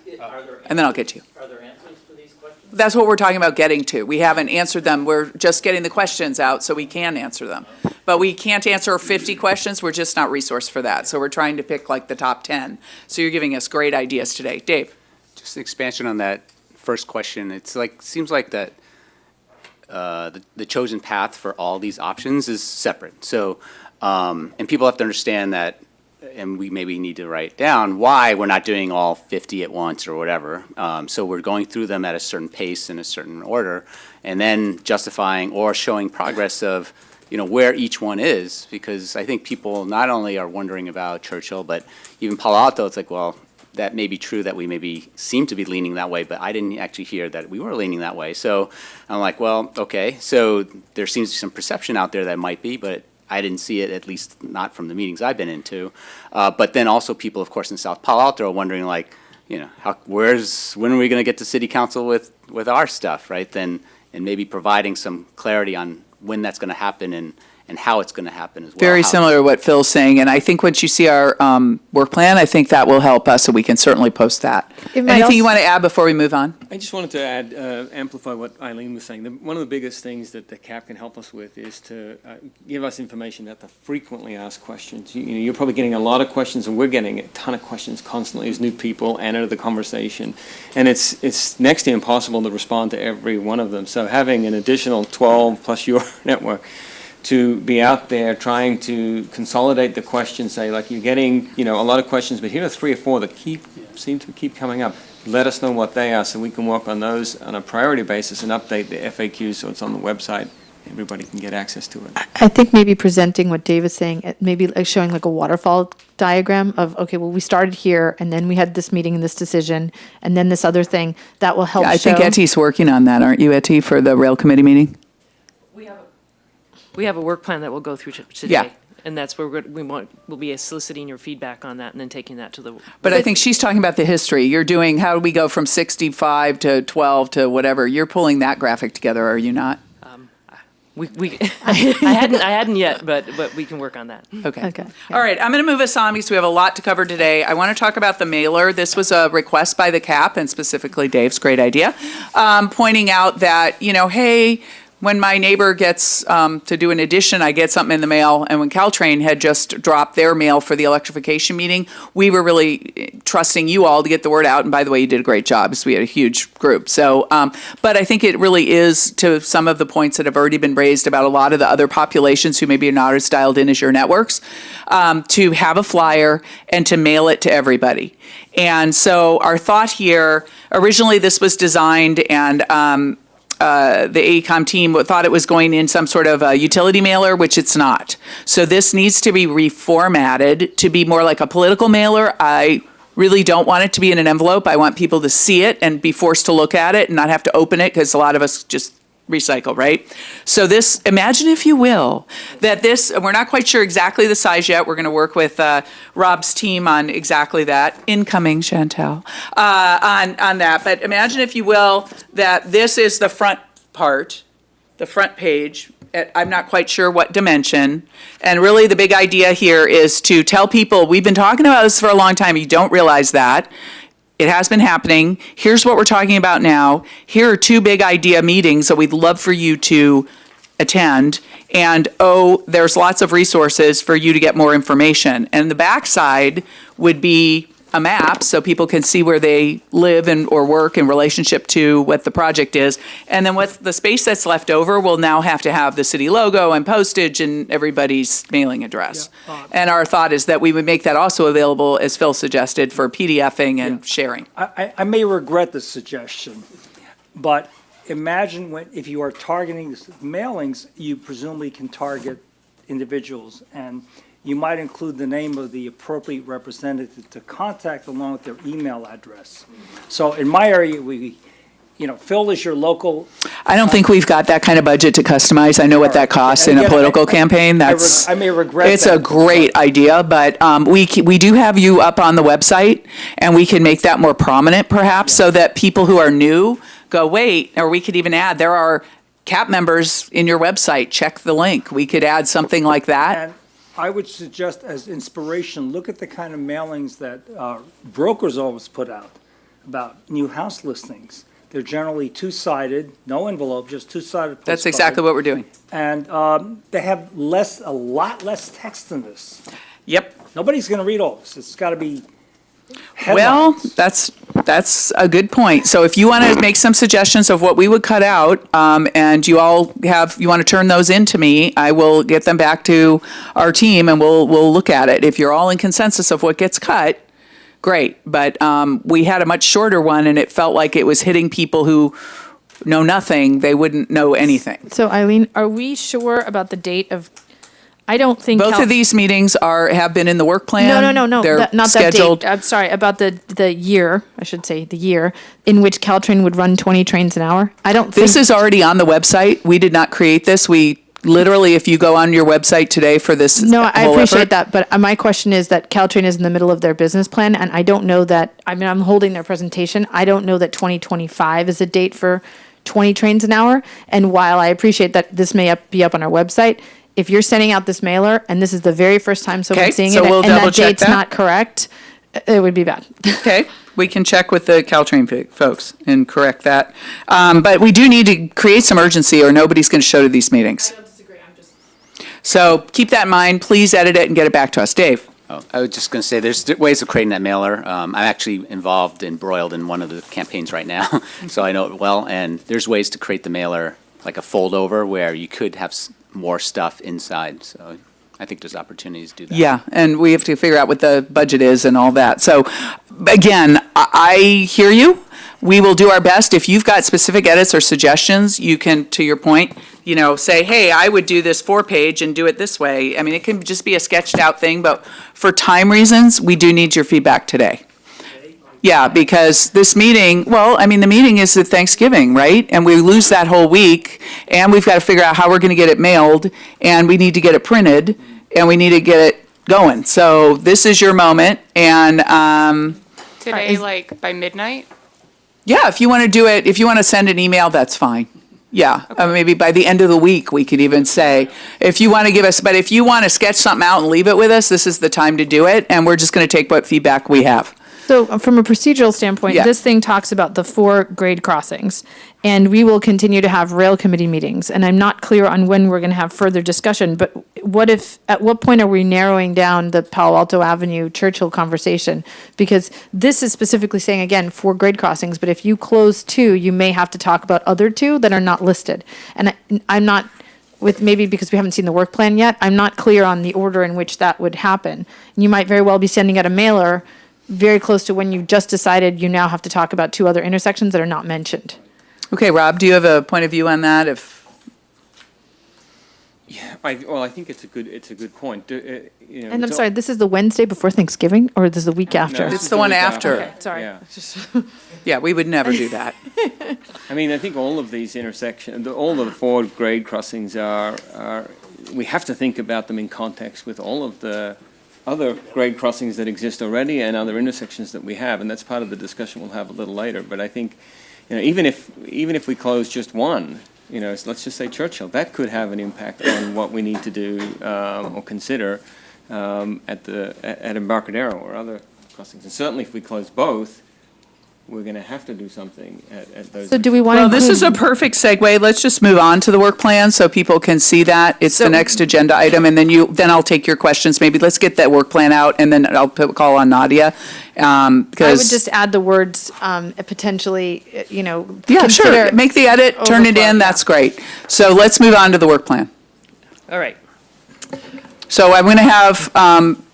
And then I'll get to you. Are there answers to these questions? That's what we're talking about getting to. We haven't answered them. We're just getting the questions out so we can answer them. But we can't answer 50 questions. We're just not resourced for that. So we're trying to pick like the top 10. So you're giving us great ideas today. Dave? Just an expansion on that first question. It's like, seems like that the chosen path for all these options is separate. So, and people have to understand that, and we maybe need to write down why we're not doing all 50 at once or whatever. So we're going through them at a certain pace in a certain order, and then justifying or showing progress of, where each one is, because I think people not only are wondering about Churchill, but even Palo Alto, it's like, well, that may be true that we maybe seem to be leaning that way, but I didn't actually hear that we were leaning that way. So I'm like, well, okay, so there seems to be some perception out there that might be, but I didn't see it, at least not from the meetings I've been into. But then also people, of course, in South Palo Alto are wondering, like, when are we going to get to city council with our stuff, right? And maybe providing some clarity on when that's going to happen and how it's going to happen as well. Very similar to what Phil's saying, and I think once you see our work plan, I think that will help us, so we can certainly post that. Anything you want to add before we move on? I just wanted to add, amplify what Eileen was saying. One of the biggest things that the CAP can help us with is to give us information about the frequently asked questions. You're probably getting a lot of questions, and we're getting a ton of questions constantly as new people enter the conversation. And it's next to impossible to respond to every one of them. So having an additional 12 plus your network to be out there trying to consolidate the questions, say, like, you're getting, a lot of questions, but here are 3 or 4 that seem to keep coming up. Let us know what they are so we can work on those on a priority basis and update the FAQs so it's on the website. Everybody can get access to it. I think maybe presenting what Dave is saying, maybe like showing like a waterfall diagram of, okay, well, we started here, and then we had this meeting and this decision, and then this other thing, that will help show. I think Etty's working on that, aren't you, Etty, for the rail committee meeting? We have a work plan that we'll go through today. Yeah. And that's where we'll be soliciting your feedback on that and then taking that to the. But I think she's talking about the history. You're doing, how do we go from 65 to 12 to whatever? You're pulling that graphic together, are you not? I hadn't yet, but we can work on that. Okay. All right, I'm going to move us on because we have a lot to cover today. I want to talk about the mailer. This was a request by the CAP, and specifically Dave's great idea, pointing out that, hey, when my neighbor gets to do an addition, I get something in the mail. And when Caltrain had just dropped their mail for the electrification meeting, we were really trusting you all to get the word out. And by the way, you did a great job, because we had a huge group. So, but I think it really is to some of the points that have already been raised about a lot of the other populations who maybe are not as dialed in as your networks, to have a flyer and to mail it to everybody. And so our thought here, originally this was designed, and the AECOM team thought it was going in some sort of a utility mailer, which it's not. So this needs to be reformatted to be more like a political mailer. I really don't want it to be in an envelope. I want people to see it and be forced to look at it and not have to open it, because a lot of us just recycle, right? So this, imagine if you will, that this, we're not quite sure exactly the size yet. We're going to work with Rob's team on exactly that. Incoming, Chantel, on that. But imagine if you will, that this is the front part, the front page. I'm not quite sure what dimension. And really the big idea here is to tell people, we've been talking about this for a long time. You don't realize that. It has been happening. Here's what we're talking about now. Here are 2 big idea meetings that we'd love for you to attend. And there's lots of resources for you to get more information. And the backside would be a map so people can see where they live and or work in relationship to what the project is. And then what the space that's left over will now have to have the city logo and postage and everybody's mailing address. And our thought is that we would make that also available, as Phil suggested, for PDFing and sharing. I may regret the suggestion, but imagine if you are targeting mailings, you presumably can target individuals, and you might include the name of the appropriate representative to contact along with their email address. So in my area, Phil is your local. I don't think we've got that kind of budget to customize. I know what that costs in a political campaign. I may regret it's that. a great idea, but we do have you up on the website, and we can make that more prominent perhaps, so that people who are new go, wait, or we could even add, there are CAP members in your website, check the link. We could add something like that. And I would suggest, as inspiration, look at the kind of mailings that brokers always put out about new house listings. They're generally 2-sided, no envelope, just 2-sided. That's exactly what we're doing. And they have a lot less text than this. Yep. Nobody's going to read all this. It's got to be headlines. Well, that's a good point. So if you want to make some suggestions of what we would cut out, and you want to turn those in to me, I will get them back to our team and we'll look at it. If you're all in consensus of what gets cut, great. But we had a much shorter one, and it felt like it was hitting people who know nothing. They wouldn't know anything. So Eileen, are we sure about the date of? I don't think both of these meetings have been in the work plan. No. They're Not scheduled. that date. I'm sorry about the year. I should say the year in which Caltrain would run 20 trains an hour. I don't. This is already on the website. We did not create this. We literally, if you go on your website today for this, no, I appreciate effort, that. But my question is that Caltrain is in the middle of their business plan, and I don't know that. I mean, I'm holding their presentation. I don't know that 2025 is a date for 20 trains an hour. And while I appreciate that this may be up on our website, if you're sending out this mailer and this is the very first time someone's seeing it, we'll and that double-check date's that. not correct, it would be bad. Okay, we can check with the Caltrain folks and correct that. But we do need to create some urgency, or nobody's going to show to these meetings. I don't disagree, I'm just. So keep that in mind. Please edit it and get it back to us. Dave? Oh, I was just going to say, there's ways of creating that mailer. I'm actually embroiled in one of the campaigns right now, so I know it well. And there's ways to create the mailer like a fold over where you could have more stuff inside. So I think there's opportunities to do that. Yeah, and we have to figure out what the budget is and all that. So again, I hear you. We will do our best. If you've got specific edits or suggestions, you can, to your point, say, hey, I would do this 4-page and do it this way. I mean, it can just be a sketched out thing, but for time reasons, we do need your feedback today. Yeah, because this meeting, the meeting is at Thanksgiving, right? And we lose that whole week, and we've got to figure out how we're going to get it mailed, and we need to get it printed, and we need to get it going. So this is your moment, and Today, like by midnight? yeah, if you want to do it, if you want to send an email, that's fine. Yeah, maybe by the end of the week, we could even say, if you want to give us, but if you want to sketch something out and leave it with us, this is the time to do it, and we're just going to take what feedback we have. So from a procedural standpoint, Yeah. this thing talks about the 4 grade crossings, and we will continue to have rail committee meetings. And I'm not clear on when we're going to have further discussion, but at what point are we narrowing down the Palo Alto Avenue Churchill conversation? Because this is specifically saying, again, 4 grade crossings, but if you close 2, you may have to talk about other 2 that are not listed. And I'm not, maybe because we haven't seen the work plan yet, I'm not clear on the order in which that would happen. You might very well be sending out a mailer very close to when you just decided you now have to talk about 2 other intersections that are not mentioned. Okay, Rob, do you have a point of view on that? Well, I think it's a good point. You know, And I'm to- sorry, this is the Wednesday before Thanksgiving, or this is the week after? this It's is the one week after. Okay, sorry. Yeah. Yeah, we would never do that. I mean, I think all of these intersections, all of the four grade crossings are, we have to think about them in context with all of the other grade crossings that exist already and other intersections that we have, and that's part of the discussion we'll have a little later. But I think, you know, even if we close just one, you know, let's just say Churchill, that could have an impact on what we need to do or consider at Embarcadero or other crossings. And certainly if we close both, we're going to have to do something at those. So do we want to Well, this is a perfect segue. Let's just move on to the work plan so people can see that. It's the next agenda item, and then I'll take your questions. Maybe let's get that work plan out, and then I'll call on Nadia. I would just add the words potentially, you know. Yeah, sure. consider Make the edit, turn it overflow, in. yeah. That's great. So let's move on to the work plan. All right. So I'm going to have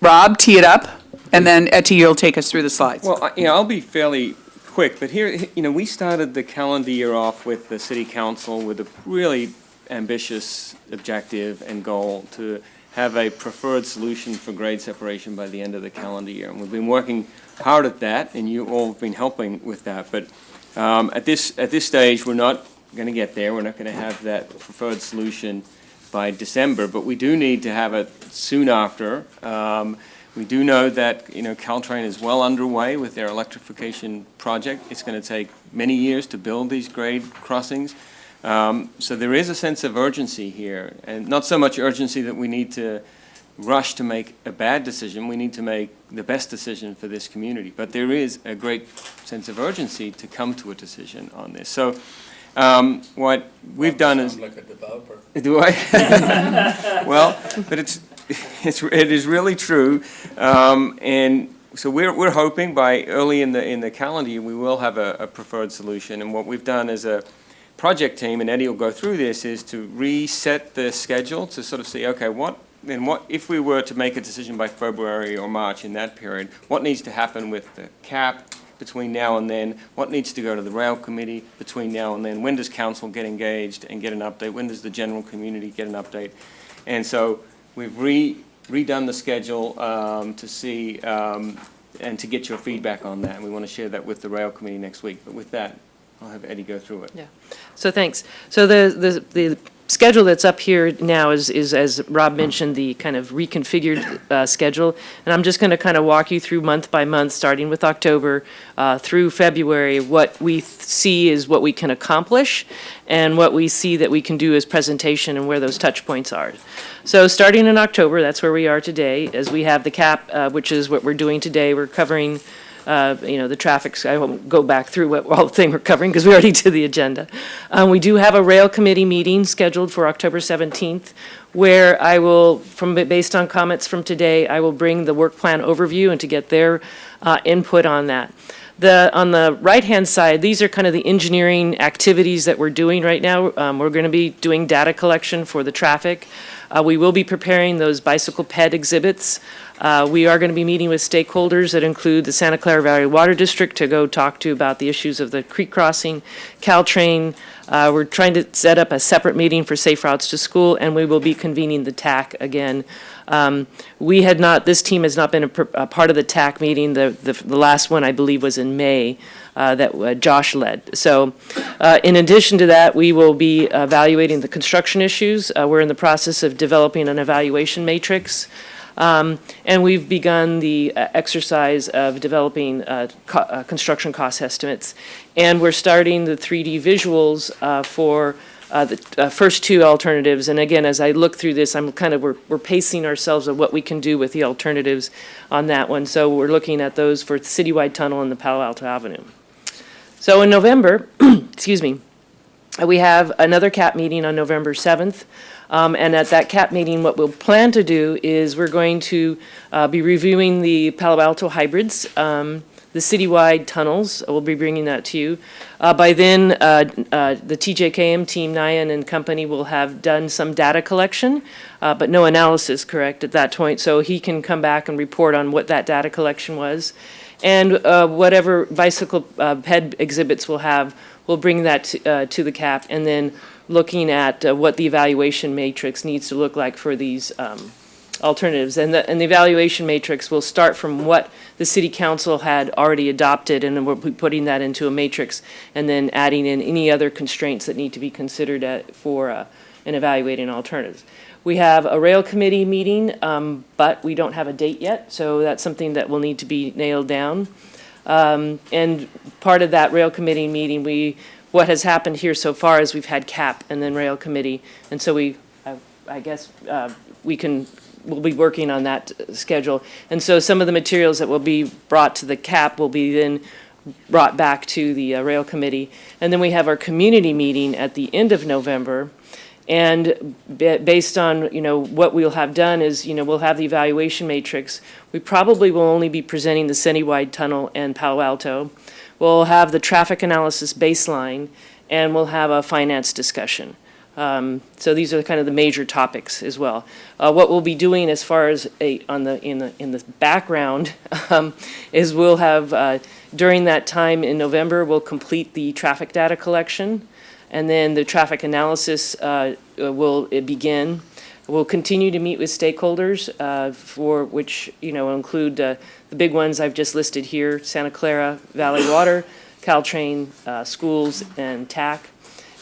Rob tee it up, and then Etty, you'll take us through the slides. Well, you know, I'll be fairly quick, but here, you know, we started the calendar year off with the city council with a really ambitious objective and goal to have a preferred solution for grade separation by the end of the calendar year. And we've been working hard at that, and you all have been helping with that. But at this stage, we're not going to get there. We're not going to have that preferred solution by December, but we do need to have it soon after. We do know that, you know, Caltrain is well underway with their electrification project. It's going to take many years to build these grade crossings. So there is a sense of urgency here, and not so much urgency that we need to rush to make a bad decision. We need to make the best decision for this community. But there is a great sense of urgency to come to a decision on this. So what we've done is... Sound like a developer. Do I? Well, but it is really true, and so we're hoping by early in the calendar year we will have a preferred solution. And what we've done as a project team, and Eddie will go through this, is to reset the schedule to sort of see, okay, what if we were to make a decision by February or March in that period, what needs to happen with the cap between now and then, what needs to go to the rail committee between now and then, when does council get engaged and get an update, when does the general community get an update. And so we've redone the schedule to see and to get your feedback on that. And we want to share that with the rail committee next week. But with that, I'll have Eddie go through it. Yeah. So thanks. So the schedule that's up here now is, as Rob mentioned, the kind of reconfigured schedule. And I'm just going to kind of walk you through month by month, starting with October through February, what we see is what we can accomplish and what we see that we can do as presentation and where those touch points are. So starting in October, that's where we are today, as we have the CAP, which is what we're doing today. We're covering you know, the traffic, I won't go back through all the thing we're covering because we already did the agenda. We do have a rail committee meeting scheduled for October 17th, where I will, based on comments from today, I will bring the work plan overview and to get their input on that. On the right-hand side, these are kind of the engineering activities that we're doing right now. We're going to be doing data collection for the traffic. We will be preparing those bicycle ped exhibits. We are going to be meeting with stakeholders that include the Santa Clara Valley Water District to go talk to about the issues of the creek crossing, Caltrain. We're trying to set up a separate meeting for safe routes to school, and we will be convening the TAC again. This team has not been a part of the TAC meeting. The last one, I believe, was in May that Josh led. So in addition to that, we will be evaluating the construction issues. We're in the process of developing an evaluation matrix. And we've begun the exercise of developing construction cost estimates. And we're starting the 3D visuals for the first two alternatives. And again, as I look through this, we're pacing ourselves of what we can do with the alternatives on that one. So we're looking at those for the Citywide Tunnel and the Palo Alto Avenue. So in November, excuse me, we have another CAP meeting on November 7th. And at that CAP meeting, what we'll plan to do is we're going to be reviewing the Palo Alto hybrids, the citywide tunnels. We'll be bringing that to you. By then, the TJKM team, Nyan and company, will have done some data collection, but no analysis, correct, at that point. So he can come back and report on what that data collection was. And whatever bicycle ped exhibits we'll have, we'll bring that to the CAP. And then looking at what the evaluation matrix needs to look like for these alternatives. And the evaluation matrix will start from what the city council had already adopted, and then we'll be putting that into a matrix and then adding in any other constraints that need to be considered for in evaluating alternatives. We have a rail committee meeting, but we don't have a date yet, so that's something that will need to be nailed down. And part of that rail committee meeting, what has happened here so far is we've had CAP and then rail committee, and so I guess we'll be working on that schedule. And so some of the materials that will be brought to the CAP will be then brought back to the rail committee. And then we have our community meeting at the end of November. And based on, what we'll have done is, we'll have the evaluation matrix. We probably will only be presenting the citywide tunnel and Palo Alto. We'll have the traffic analysis baseline, and we'll have a finance discussion. So these are kind of the major topics as well. What we'll be doing as far as in the background is we'll have during that time in November we'll complete the traffic data collection, and then the traffic analysis will begin. We'll continue to meet with stakeholders for which will include the big ones I've just listed here: Santa Clara Valley Water, Caltrain, schools, and TAC.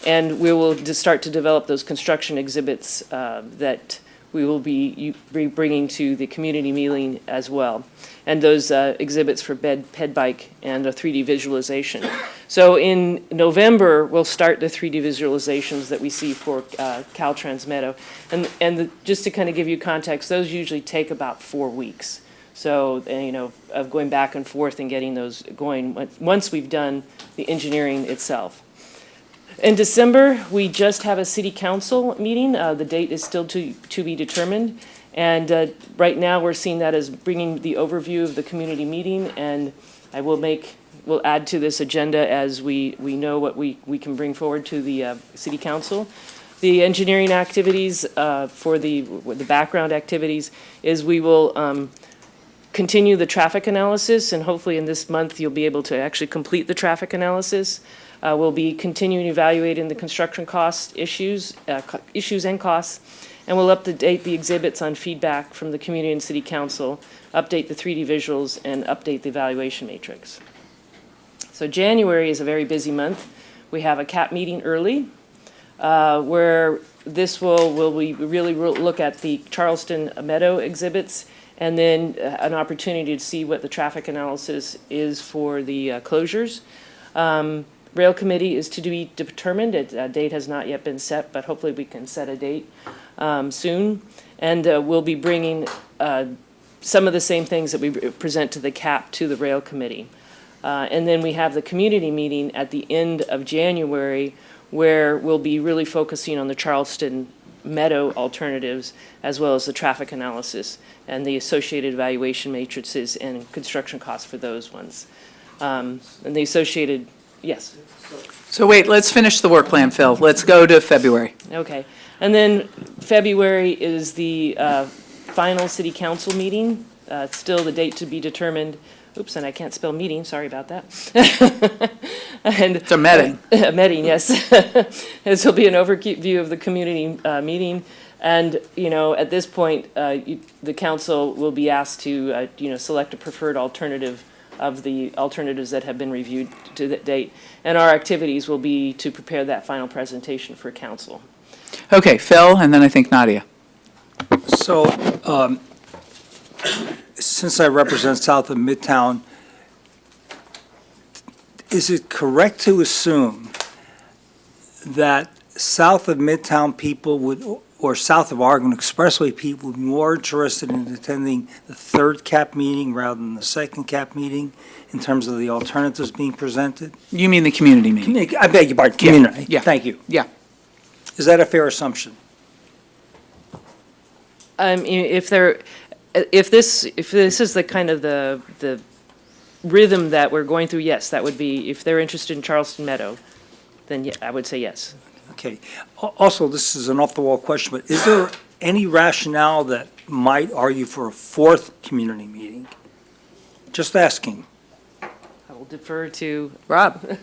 And we will start to develop those construction exhibits that we will be bringing to the community meeting as well. And those exhibits for ped bike and a 3D visualization. So in November, we'll start the 3D visualizations that we see for Caltrans Meadow. And just to kind of give you context, those usually take about 4 weeks. So, of going back and forth and getting those going once we've done the engineering itself. In December, we just have a city council meeting. The date is still to be determined. And right now, we're seeing that as bringing the overview of the community meeting. And we'll add to this agenda as we know what we can bring forward to the city council. The engineering activities for the background activities is we will continue the traffic analysis. And hopefully in this month, you'll be able to actually complete the traffic analysis. We'll be continuing evaluating the construction cost issues and costs, and we'll update the exhibits on feedback from the community and city council, update the 3D visuals, and update the evaluation matrix. So January is a very busy month. We have a CAP meeting early, where we really look at the Charleston Meadow exhibits, and then an opportunity to see what the traffic analysis is for the closures. Rail committee is to be determined. A date has not yet been set, but hopefully we can set a date soon. And we'll be bringing some of the same things that we present to the CAP to the rail committee. And then we have the community meeting at the end of January, where we'll be really focusing on the Charleston Meadow alternatives, as well as the traffic analysis and the associated evaluation matrices and construction costs for those ones. And the associated, yes. So wait, let's finish the work plan, Phil. Let's go to February. Okay. And then February is the final city council meeting. Still the date to be determined. Oops, and I can't spell meeting. Sorry about that. And it's a meeting. A meeting, yes. This will be an overview of the community meeting. And, at this point, the council will be asked to, select a preferred alternative of the alternatives that have been reviewed to that date. And our activities will be to prepare that final presentation for council. Okay, Phil, and then I think Nadia. So, since I represent south of Midtown, is it correct to assume that south of Midtown people would, or south of Oregon Expressway people would be more interested in attending the third CAP meeting rather than the second CAP meeting in terms of the alternatives being presented? You mean the community meeting? I beg your pardon, community. Yeah. Thank you. Yeah. Is that a fair assumption? If this is the kind of the rhythm that we're going through, yes, that would be, if they're interested in Charleston Meadow, then yeah, I would say yes. Okay. Also, this is an off-the-wall question, but is there any rationale that might argue for a fourth community meeting? Just asking. I will defer to Rob.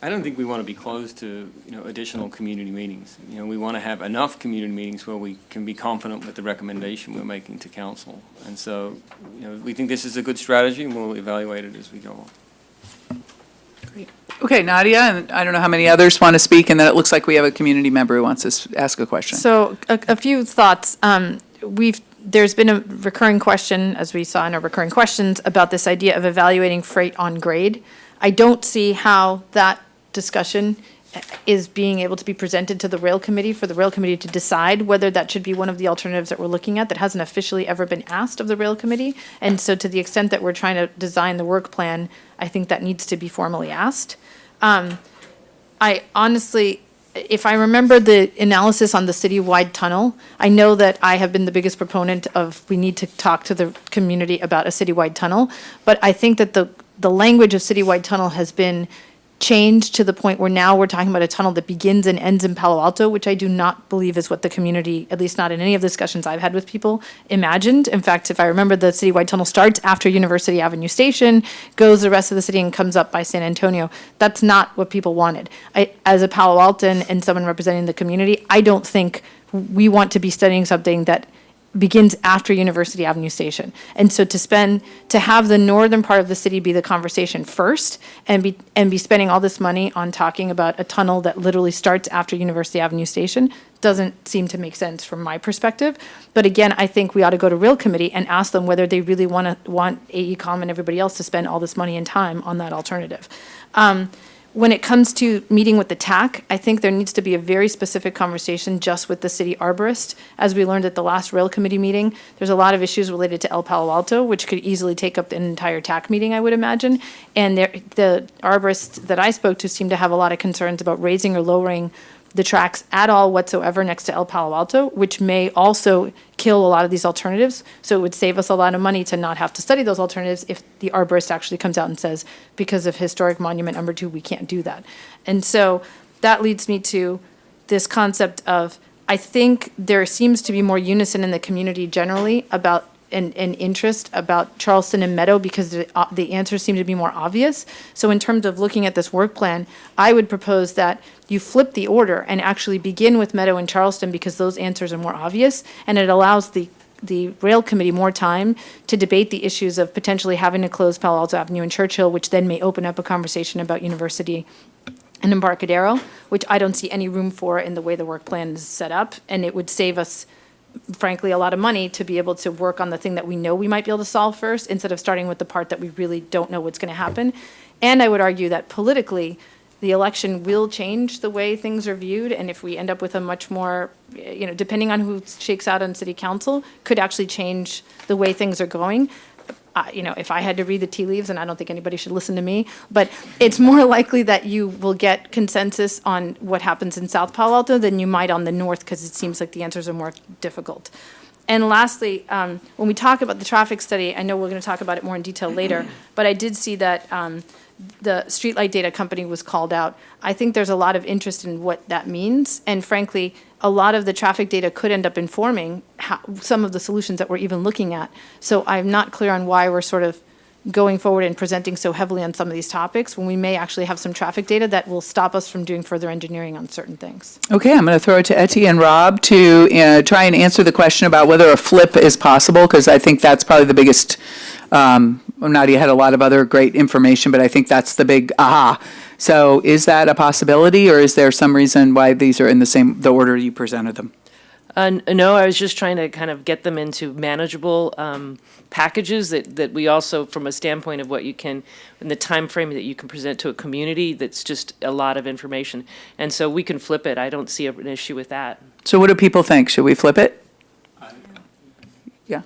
I don't think we want to be closed to, additional community meetings. We want to have enough community meetings where we can be confident with the recommendation we're making to council. And so, we think this is a good strategy, and we'll evaluate it as we go on. Okay, Nadia, and I don't know how many others want to speak, and then it looks like we have a community member who wants to ask a question. So a few thoughts. There's been a recurring question, as we saw in our recurring questions, about this idea of evaluating freight on grade. I don't see how that discussion is being able to be presented to the rail committee for the rail committee to decide whether that should be one of the alternatives that we're looking at that hasn't officially ever been asked of the rail committee. And so to the extent that we're trying to design the work plan, I think that needs to be formally asked. I honestly, if I remember the analysis on the citywide tunnel, I know that I have been the biggest proponent of we need to talk to the community about a citywide tunnel, but I think that the language of citywide tunnel has been changed to the point where now we're talking about a tunnel that begins and ends in Palo Alto, which I do not believe is what the community, at least not in any of the discussions I've had with people, imagined. In fact, if I remember, the citywide tunnel starts after University Avenue Station, goes the rest of the city and comes up by San Antonio. That's not what people wanted. As a Palo Alton and someone representing the community, I don't think we want to be studying something that begins after University Avenue Station. And so to have the northern part of the city be the conversation first and be spending all this money on talking about a tunnel that literally starts after University Avenue Station doesn't seem to make sense from my perspective. But again, I think we ought to go to Rail Committee and ask them whether they really want AECom and everybody else to spend all this money and time on that alternative. When it comes to meeting with the TAC, I think there needs to be a very specific conversation just with the city arborist. As we learned at the last rail committee meeting, there's a lot of issues related to El Palo Alto, which could easily take up an entire TAC meeting, I would imagine. And the arborists that I spoke to seem to have a lot of concerns about raising or lowering the tracks at all whatsoever next to El Palo Alto, which may also kill a lot of these alternatives. So it would save us a lot of money to not have to study those alternatives if the arborist actually comes out and says, because of historic monument number 2, we can't do that. And so that leads me to this concept of, I think there seems to be more unison in the community generally about an interest about Charleston and Meadow because the answers seem to be more obvious. So in terms of looking at this work plan, I would propose that you flip the order and actually begin with Meadow and Charleston because those answers are more obvious, and it allows the rail committee more time to debate the issues of potentially having to close Palo Alto Avenue and Churchill, which then may open up a conversation about University and Embarcadero, which I don't see any room for in the way the work plan is set up, and it would save us frankly, a lot of money to be able to work on the thing that we know we might be able to solve first, instead of starting with the part that we really don't know what's going to happen. And I would argue that politically, the election will change the way things are viewed, and if we end up with a much more, depending on who shakes out on city council, could actually change the way things are going. If I had to read the tea leaves, and I don't think anybody should listen to me, but it's more likely that you will get consensus on what happens in South Palo Alto than you might on the north, because it seems like the answers are more difficult. And lastly, when we talk about the traffic study, I know we're going to talk about it more in detail later, but I did see that the streetlight data company was called out. I think there's a lot of interest in what that means, and frankly, a lot of the traffic data could end up informing some of the solutions that we're even looking at. So I'm not clear on why we're sort of going forward and presenting so heavily on some of these topics when we may actually have some traffic data that will stop us from doing further engineering on certain things. Okay, I'm going to throw it to Etty and Rob to try and answer the question about whether a flip is possible, because I think that's probably the biggest, Nadia had a lot of other great information, but I think that's the big aha. So is that a possibility, or is there some reason why these are in the order you presented them? No, I was just trying to kind of get them into manageable packages that we also, from a standpoint of what you can, in the time frame that you can present to a community, that's just a lot of information. And so we can flip it. I don't see an issue with that. So what do people think? Should we flip it? Yeah.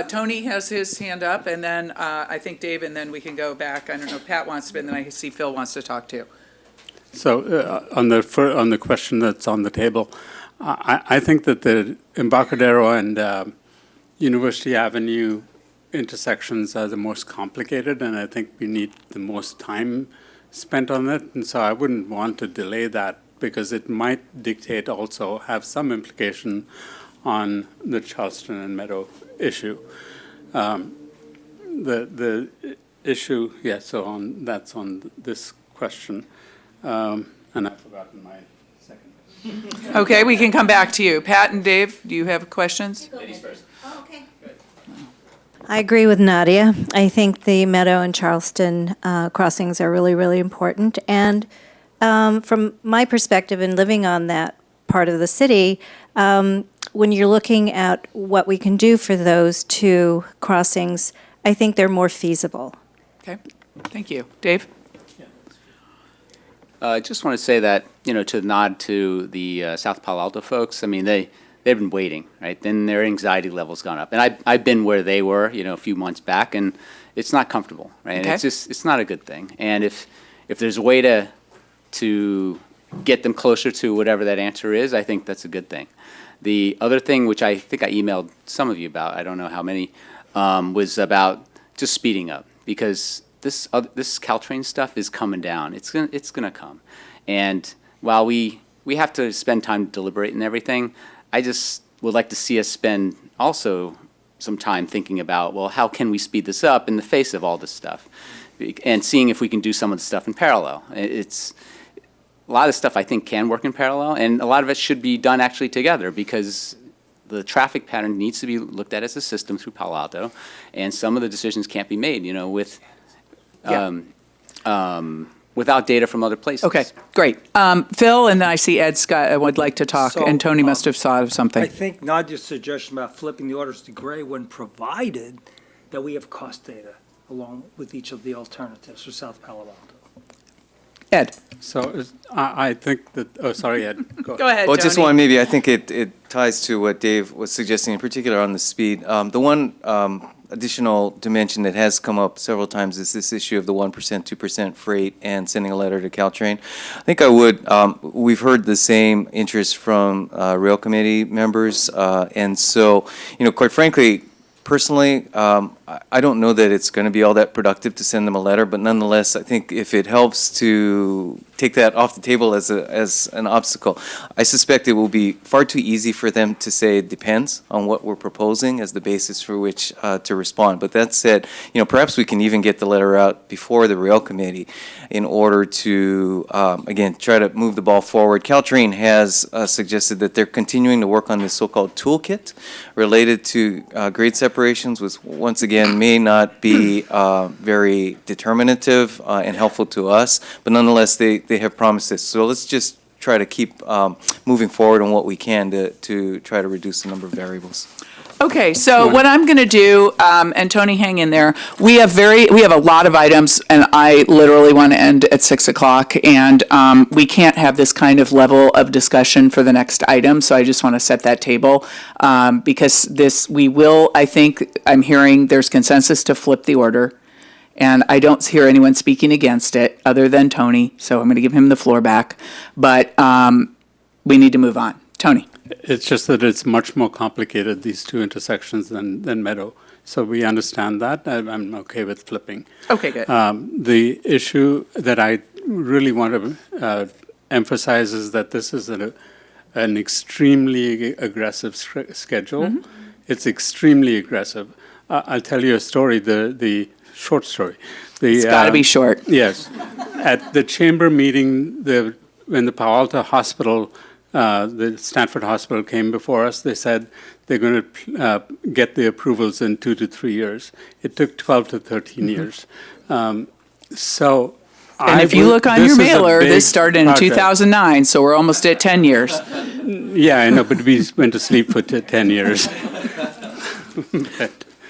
Tony has his hand up, and then I think Dave, and then we can go back. I don't know, Pat wants to, and then I see Phil wants to talk too. So on the question that's on the table, I think that the Embarcadero and University Avenue intersections are the most complicated, and I think we need the most time spent on it. And so I wouldn't want to delay that, because it might dictate also, have some implication on the Charleston and Meadow issue. The issue, yeah, so that's on this question. And I've forgotten my second. Okay, we can come back to you. Pat and Dave, do you have questions? Ladies first. I agree with Nadia. I think the Meadow and Charleston crossings are really, really important. And from my perspective in living on that part of the city, when you're looking at what we can do for those two crossings, I think they're more feasible. Okay, thank you. Dave? I just want to say that, to nod to the South Palo Alto folks, I mean, they've been waiting, right? Then their anxiety level's gone up. And I've been where they were, a few months back, and it's not comfortable, right? And Okay. it's not a good thing. And if there's a way to get them closer to whatever that answer is, I think that's a good thing. The other thing, which I think I emailed some of you about, I don't know how many, was about just speeding up, because this Caltrain stuff is coming down. It's gonna come, and while we have to spend time to deliberate and everything, I just would like to see us spend also some time thinking about, well, how can we speed this up in the face of all this stuff, and seeing if we can do some of the stuff in parallel. It's a lot of stuff I think can work in parallel, and a lot of it should be done actually together, because the traffic pattern needs to be looked at as a system through Palo Alto, and some of the decisions can't be made, with without data from other places. Okay, great. Phil, and then I see Ed Scott would like to talk, So, and Tony must have thought of something. I think Nadia's suggestion about flipping the orders to gray, when provided that we have cost data along with each of the alternatives for South Palo Alto. Ed? So I think that, oh, sorry, Ed. Go ahead, Well, just Tony. one, maybe, I think it ties to what Dave was suggesting, in particular on the speed. The one additional dimension that has come up several times is this issue of the 1%, 2% freight and sending a letter to Caltrain. I think we've heard the same interest from rail committee members, and so, quite frankly, personally, I don't know that it's going to be all that productive to send them a letter, but nonetheless, I think if it helps to take that off the table as an obstacle, I suspect it will be far too easy for them to say it depends on what we're proposing as the basis for which to respond. But that said, perhaps we can even get the letter out before the rail committee in order to, again, try to move the ball forward. Caltrain has suggested that they're continuing to work on this so-called toolkit related to grade separations, which once again may not be very determinative and helpful to us, but nonetheless they have promised this. So let's just try to keep moving forward on what we can to try to reduce the number of variables. Okay, so what I'm going to do, and Tony, hang in there. We have a lot of items, and I literally want to end at 6 o'clock, and we can't have this kind of level of discussion for the next item. So I just want to set that table, because I think I'm hearing there's consensus to flip the order, and I don't hear anyone speaking against it other than Tony. So I'm going to give him the floor back, but we need to move on. Tony. It's just that it's much more complicated, these two intersections, than Meadow. So we understand that. I'm okay with flipping. Okay, good. The issue that I really want to emphasize is that this is an extremely aggressive schedule. Mm-hmm. It's extremely aggressive. I'll tell you a story, the short story. It's got to be short. Yes. At the chamber meeting, when the Palo Alto Hospital, the Stanford Hospital came before us, they said they're going to get the approvals in 2 to 3 years. It took 12 to 13 years. And if you look on your mailer, this started in 2009, so we're almost at 10 years. Yeah, I know, but we went to sleep for 10 years.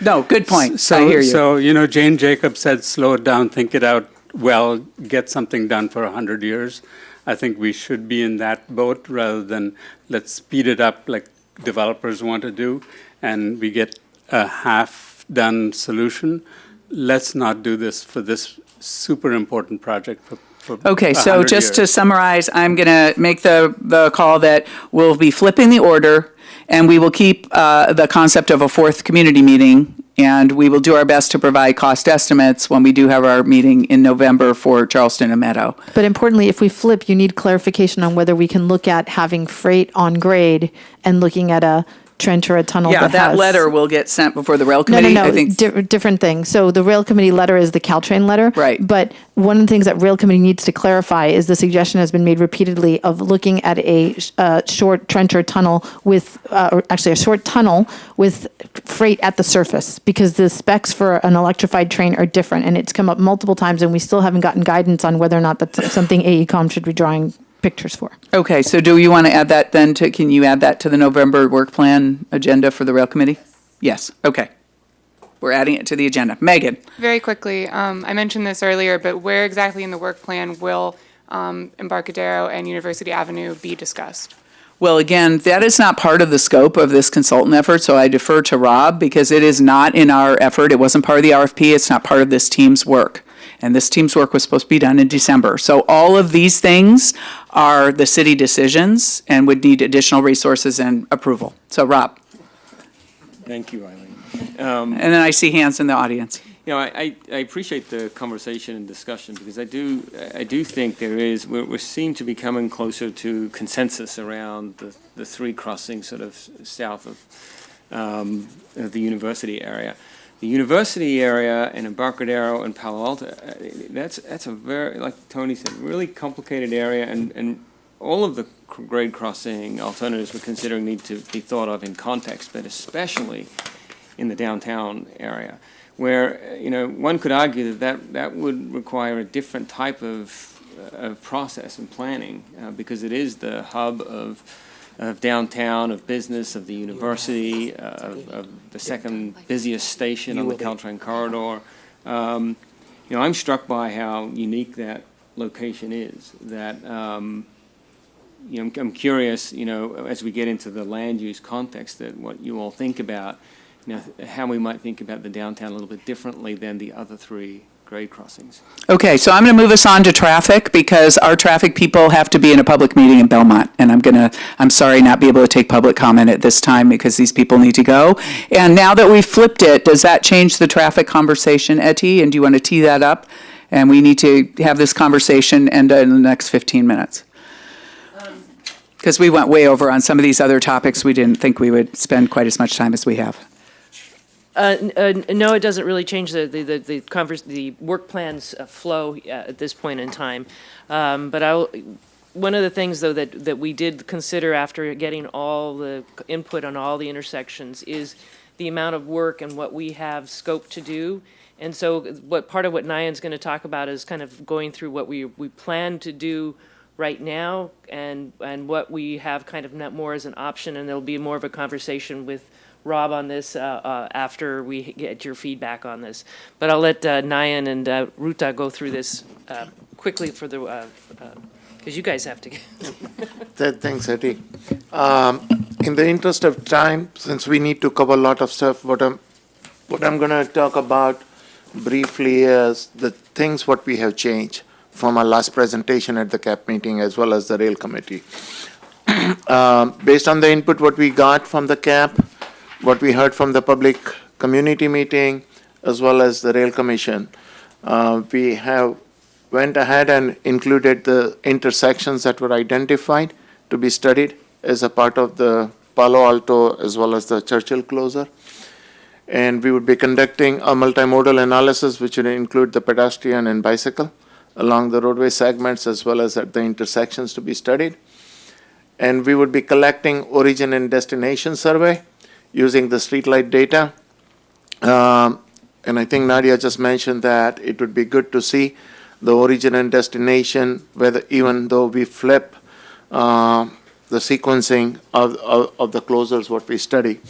No, good point. I hear you. So, Jane Jacobs said, slow it down, think it out well, get something done for 100 years. I think we should be in that boat rather than let's speed it up like developers want to do, and we get a half-done solution. Let's not do this for this super important project for Okay, so 100 just to years. summarize, I'm going to make the call that we'll be flipping the order, and we will keep the concept of a fourth community meeting, and we will do our best to provide cost estimates when we do have our meeting in November for Charleston and Meadow. But importantly, if we flip, you need clarification on whether we can look at having freight on grade and looking at a trench or a tunnel Yeah, that that has. letter will get sent before the rail committee, I think. Different thing. So the rail committee letter is the Caltrain letter. Right. But one of the things that rail committee needs to clarify is the suggestion has been made repeatedly of looking at a short trench or tunnel with, or actually a short tunnel with freight at the surface, because the specs for an electrified train are different, and it's come up multiple times, and we still haven't gotten guidance on whether or not that's something AECom should be drawing pictures for. Okay, so do you want to add that then to, can you add that to the November work plan agenda for the rail committee? Yes, okay. We're adding it to the agenda. Megan? Very quickly, I mentioned this earlier, but where exactly in the work plan will Embarcadero and University Avenue be discussed? Well, again, that is not part of the scope of this consultant effort, so I defer to Rob because it is not in our effort. It wasn't part of the RFP. It's not part of this team's work. And this team's work was supposed to be done in December. So all of these things are the city decisions and would need additional resources and approval. So, Rob. Thank you, Eileen. And then I see hands in the audience. You know, I appreciate the conversation and discussion because I do think we seem to be coming closer to consensus around the three crossings sort of south of the university area. The university area and Embarcadero and Palo Alto, that's a very, like Tony said, really complicated area, and all of the grade crossing alternatives we're considering need to be thought of in context, but especially in the downtown area, where, you know, one could argue that would require a different type of process and planning because it is the hub of downtown, of business, of the university, of the second busiest station on the Caltrain corridor. You know, I'm struck by how unique that location is. That you know, I'm curious, you know, as we get into the land use context, that what you all think about, you know, how we might think about the downtown a little bit differently than the other three grade crossings. Okay, so I'm going to move us on to traffic because our traffic people have to be in a public meeting in Belmont. And I'm sorry, not be able to take public comment at this time because these people need to go. And now that we've flipped it, does that change the traffic conversation, Etty? And do you want to tee that up? And we need to have this conversation end in the next 15 minutes. Because we went way over on some of these other topics. We didn't think we would spend quite as much time as we have. No, it doesn't really change the work plan's flow at this point in time. But one of the things, though, that we did consider after getting all the input on all the intersections is the amount of work and what we have scope to do. And so part of what Nyan's going to talk about is kind of going through what we plan to do right now and what we have kind of more as an option, and there'll be more of a conversation with Rob on this after we get your feedback on this. But I'll let Nyan and Ruta go through this quickly for the, because you guys have to. Thanks, Etty. In the interest of time, since we need to cover a lot of stuff, what I'm going to talk about briefly is the things what we have changed from our last presentation at the CAP meeting as well as the rail committee. Based on the input what we got from the CAP, what we heard from the public community meeting, as well as the rail commission, we have went ahead and included the intersections that were identified to be studied as a part of the Palo Alto as well as the Churchill closure. And we would be conducting a multimodal analysis which would include the pedestrian and bicycle along the roadway segments as well as at the intersections to be studied. And we would be collecting origin and destination survey using the streetlight data. And I think Nadia just mentioned that it would be good to see the origin and destination, whether even though we flip the sequencing of the closures what we study.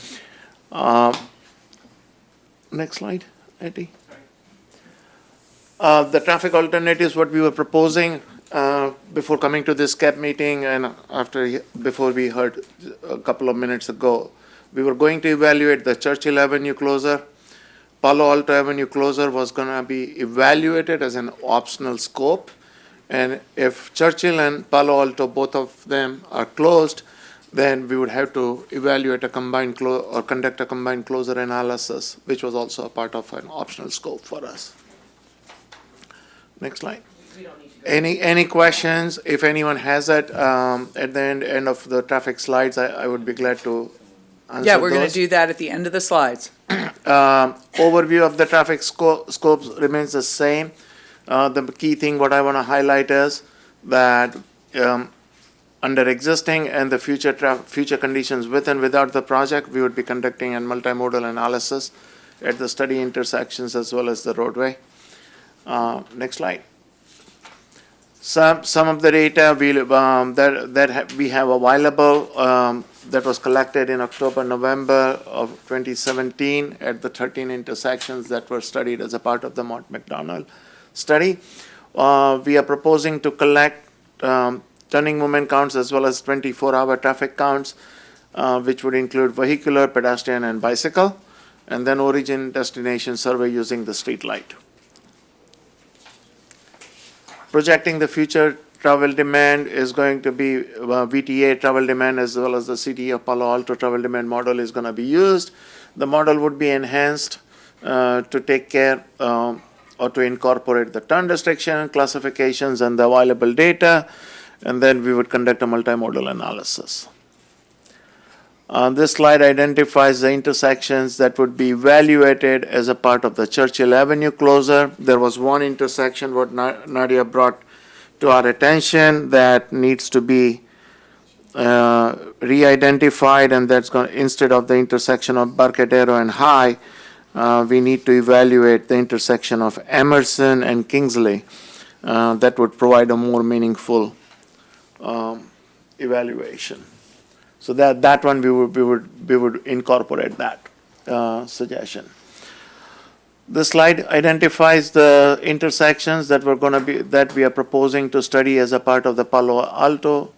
Next slide, Eddie. The traffic alternatives what we were proposing before coming to this CAP meeting and before we heard a couple of minutes ago, we were going to evaluate the Churchill Avenue closure. Palo Alto Avenue closure was going to be evaluated as an optional scope. And if Churchill and Palo Alto, both of them are closed, then we would have to evaluate a combined or conduct a combined closure analysis, which was also a part of an optional scope for us. Next slide. Any questions? If anyone has it at the end of the traffic slides, I would be glad to answer Yeah, we're going those. to do that at the end of the slides. Overview of the traffic scopes remains the same. The key thing what I want to highlight is that under existing and the future conditions with and without the project, we would be conducting a multimodal analysis at the study intersections as well as the roadway. Next slide. Some of the data we have available that was collected in October, November of 2017 at the 13 intersections that were studied as a part of the Mont McDonald study. We are proposing to collect turning movement counts as well as 24-hour traffic counts, which would include vehicular, pedestrian, and bicycle, and then origin destination survey using the street light. Projecting the future travel demand is going to be VTA travel demand as well as the City of Palo Alto travel demand model is going to be used. The model would be enhanced to take care or to incorporate the turn restriction, classifications, and the available data, and then we would conduct a multimodal analysis. This slide identifies the intersections that would be evaluated as a part of the Churchill Avenue closure. There was one intersection what Nadia brought to our attention that needs to be re-identified, and that's going instead of the intersection of Barcadero and High, we need to evaluate the intersection of Emerson and Kingsley. That would provide a more meaningful evaluation. So that one we would incorporate that suggestion. The slide identifies the intersections that we are proposing to study as a part of the Palo Alto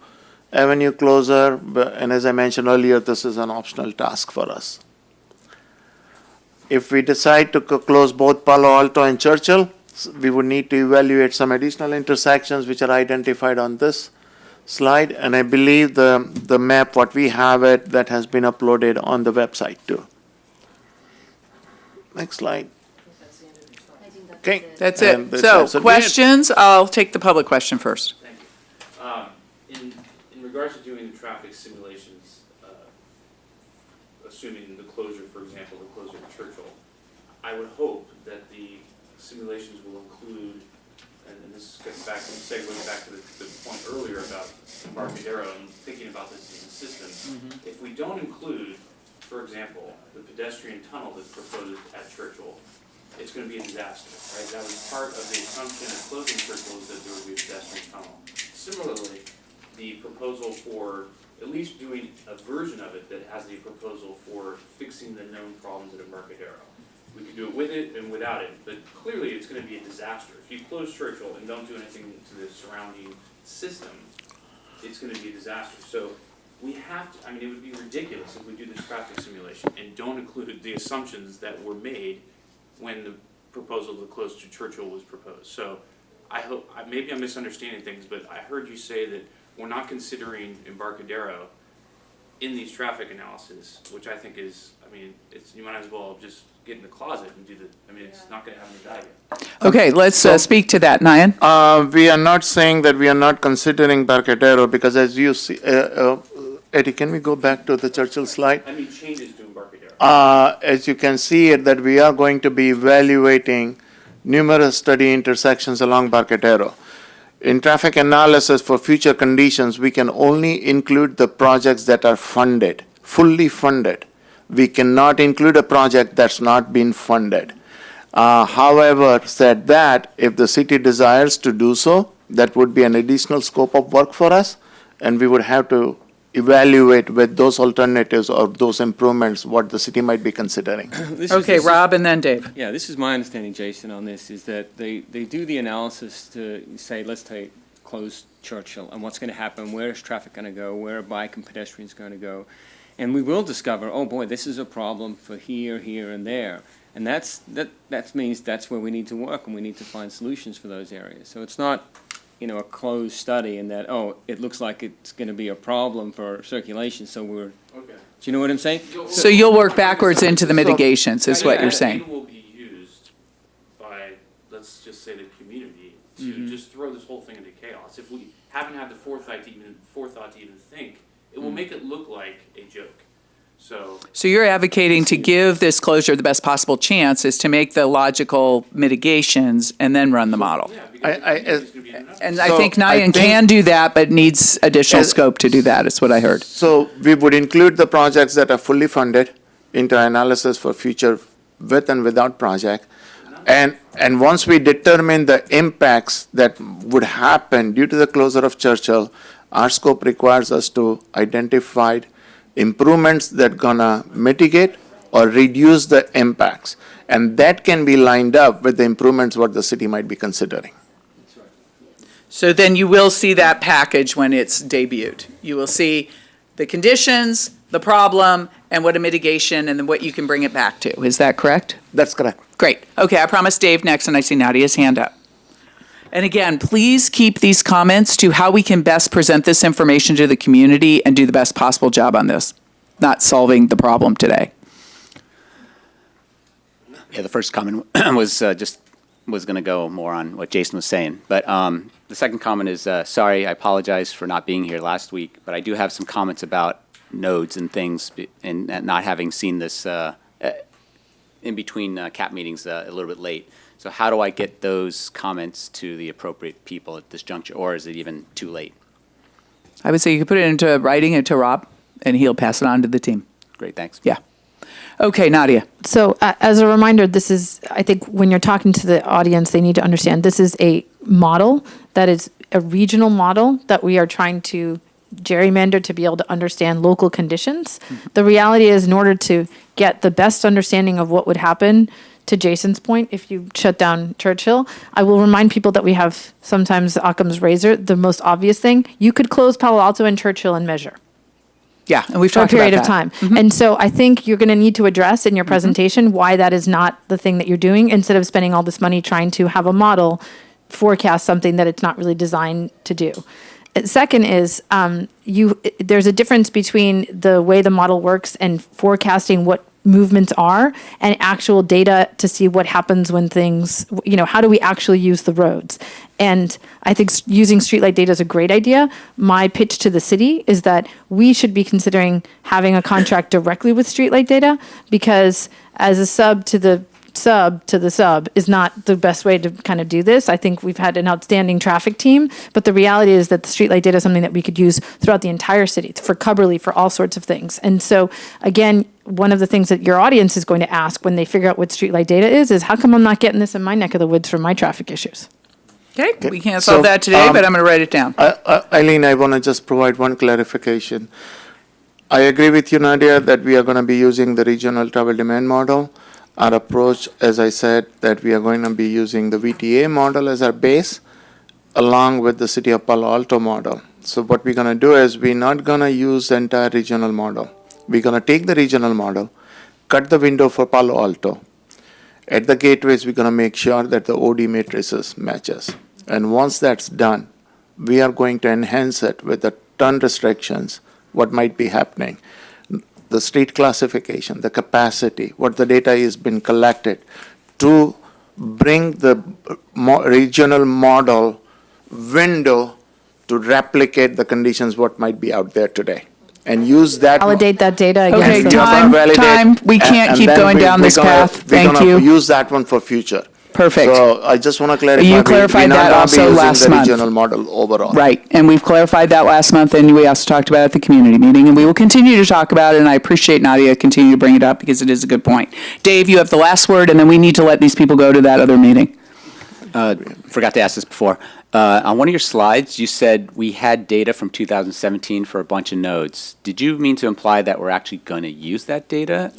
Avenue closure, and as I mentioned earlier, this is an optional task for us. If we decide to close both Palo Alto and Churchill, we would need to evaluate some additional intersections which are identified on this slide, and I believe the map what we have it that has been uploaded on the website too. Next slide. Okay, That's it. So questions, I'll take the public question first. Thank you. In regards to doing the traffic simulations, assuming the closure, for example, the closure of Churchill, I would hope that the simulations will include, and this gets back and segues back to the point earlier about Embarcadero and thinking about this as a system. If we don't include, for example, the pedestrian tunnel that's proposed at Churchill, it's going to be a disaster, right? That was part of the assumption of closing Churchill is that there would be a pedestrian tunnel. Similarly, the proposal for at least doing a version of it that has the proposal for fixing the known problems at Embarcadero. We could do it with it and without it, but clearly it's going to be a disaster. If you close Churchill and don't do anything to the surrounding system, it's going to be a disaster. So we have to, I mean, it would be ridiculous if we do this traffic simulation and don't include the assumptions that were made when the proposal to close to Churchill was proposed. So I hope, maybe I'm misunderstanding things, but I heard you say that we're not considering Embarcadero in these traffic analysis, which I think is, I mean, it's, you might as well just get in the closet and do the, I mean, it's not going to have any value. Okay, let's speak to that, Nayan. We are not saying that we are not considering Embarcadero because as you see, Eddie, can we go back to the Churchill slide? I mean, changes to Embarcadero. As you can see that we are going to be evaluating numerous study intersections along Embarcadero. In traffic analysis for future conditions, we can only include the projects that are funded, fully funded. We cannot include a project that's not been funded. However, said that, if the city desires to do so, that would be an additional scope of work for us, and we would have to evaluate with those alternatives or those improvements what the city might be considering. Okay, Rob and then Dave. Yeah, this is my understanding, Jason, on this, is that they do the analysis to say, let's take close Churchill, and what's going to happen, where is traffic going to go, where are bike and pedestrians going to go, and we will discover, oh boy, this is a problem for here, here, and there. And that means that's where we need to work, and we need to find solutions for those areas. So it's not, you know, a closed study in that, oh, it looks like it's going to be a problem for circulation, so we're, okay. Do you know what I'm saying? So you'll work backwards into the mitigations, is what you're saying. Data will be used by, let's just say, the community to just throw this whole thing into chaos. If we haven't had the forethought to even think, it will make it look like a joke. So you're advocating to give this closure the best possible chance is to make the logical mitigations and then run the model. And I think Nyan can do that, but needs additional scope to do that, is what I heard. So we would include the projects that are fully funded into analysis for future with and without project. And once we determine the impacts that would happen due to the closure of Churchill, our scope requires us to identify improvements that gonna mitigate or reduce the impacts. And that can be lined up with the improvements what the city might be considering. So then you will see that package when it's debuted. You will see the conditions, the problem, and what a mitigation, and then what you can bring it back to. Is that correct? That's correct. Great. Okay, I promised Dave next, and I see Nadia's hand up. And again, please keep these comments to how we can best present this information to the community and do the best possible job on this, not solving the problem today. Yeah, the first comment was going to go more on what Jason was saying. But the second comment is, sorry, I apologize for not being here last week, but I do have some comments about nodes and things and not having seen this in between CAP meetings a little bit late. So how do I get those comments to the appropriate people at this juncture, or is it even too late? I would say you could put it into writing it to Rob, and he'll pass it on to the team. Great, thanks. Yeah. Okay, Nadia. So as a reminder, this is, I think when you're talking to the audience, they need to understand this is a model that is a regional model that we are trying to gerrymander to be able to understand local conditions. Mm-hmm. The reality is, in order to get the best understanding of what would happen, to Jason's point, if you shut down Churchill, I will remind people that we have sometimes Occam's razor, the most obvious thing. You could close Palo Alto and Churchill and measure. Yeah, and we've talked for a period about of that. time. Mm-hmm. And so I think you're going to need to address in your presentation why that is not the thing that you're doing, instead of spending all this money trying to have a model forecast something that it's not really designed to do. Second is there's a difference between the way the model works and forecasting what movements are and actual data to see what happens when things, how do we actually use the roads? And I think using streetlight data is a great idea. My pitch to the city is that we should be considering having a contract directly with streetlight data, because as a sub to the sub is not the best way to kind of do this. I think we've had an outstanding traffic team, but the reality is that the streetlight data is something that we could use throughout the entire city, for Cubberley, for all sorts of things. And so, again, one of the things that your audience is going to ask when they figure out what streetlight data is how come I'm not getting this in my neck of the woods for my traffic issues? Okay, we can't solve that today, but I'm going to write it down. Eileen, I want to just provide one clarification. I agree with you, Nadia, that we are going to be using the regional travel demand model. Our approach, as I said, that we are going to be using the VTA model as our base, along with the City of Palo Alto model. So what we're going to do is we're not going to use the entire regional model. We're going to take the regional model, cut the window for Palo Alto. At the gateways, we're going to make sure that the OD matrices matches. And once that's done, we are going to enhance it with the turn restrictions, what might be happening, the street classification, the capacity, what the data is been collected, to bring the regional model window to replicate the conditions what might be out there today. And use that. Validate that data again. Okay, time. We can't keep going down this path. Thank you. We're going to use that one for future. Perfect. So I just want to clarify. You clarified that also last month. The regional model overall. Right, and we've clarified that last month, and we also talked about it at the community meeting, and we will continue to talk about it, and I appreciate Nadia continuing to bring it up because it is a good point. Dave, you have the last word, and then we need to let these people go to that other meeting. Forgot to ask this before. On one of your slides, you said we had data from 2017 for a bunch of nodes. Did you mean to imply that we're actually going to use that data?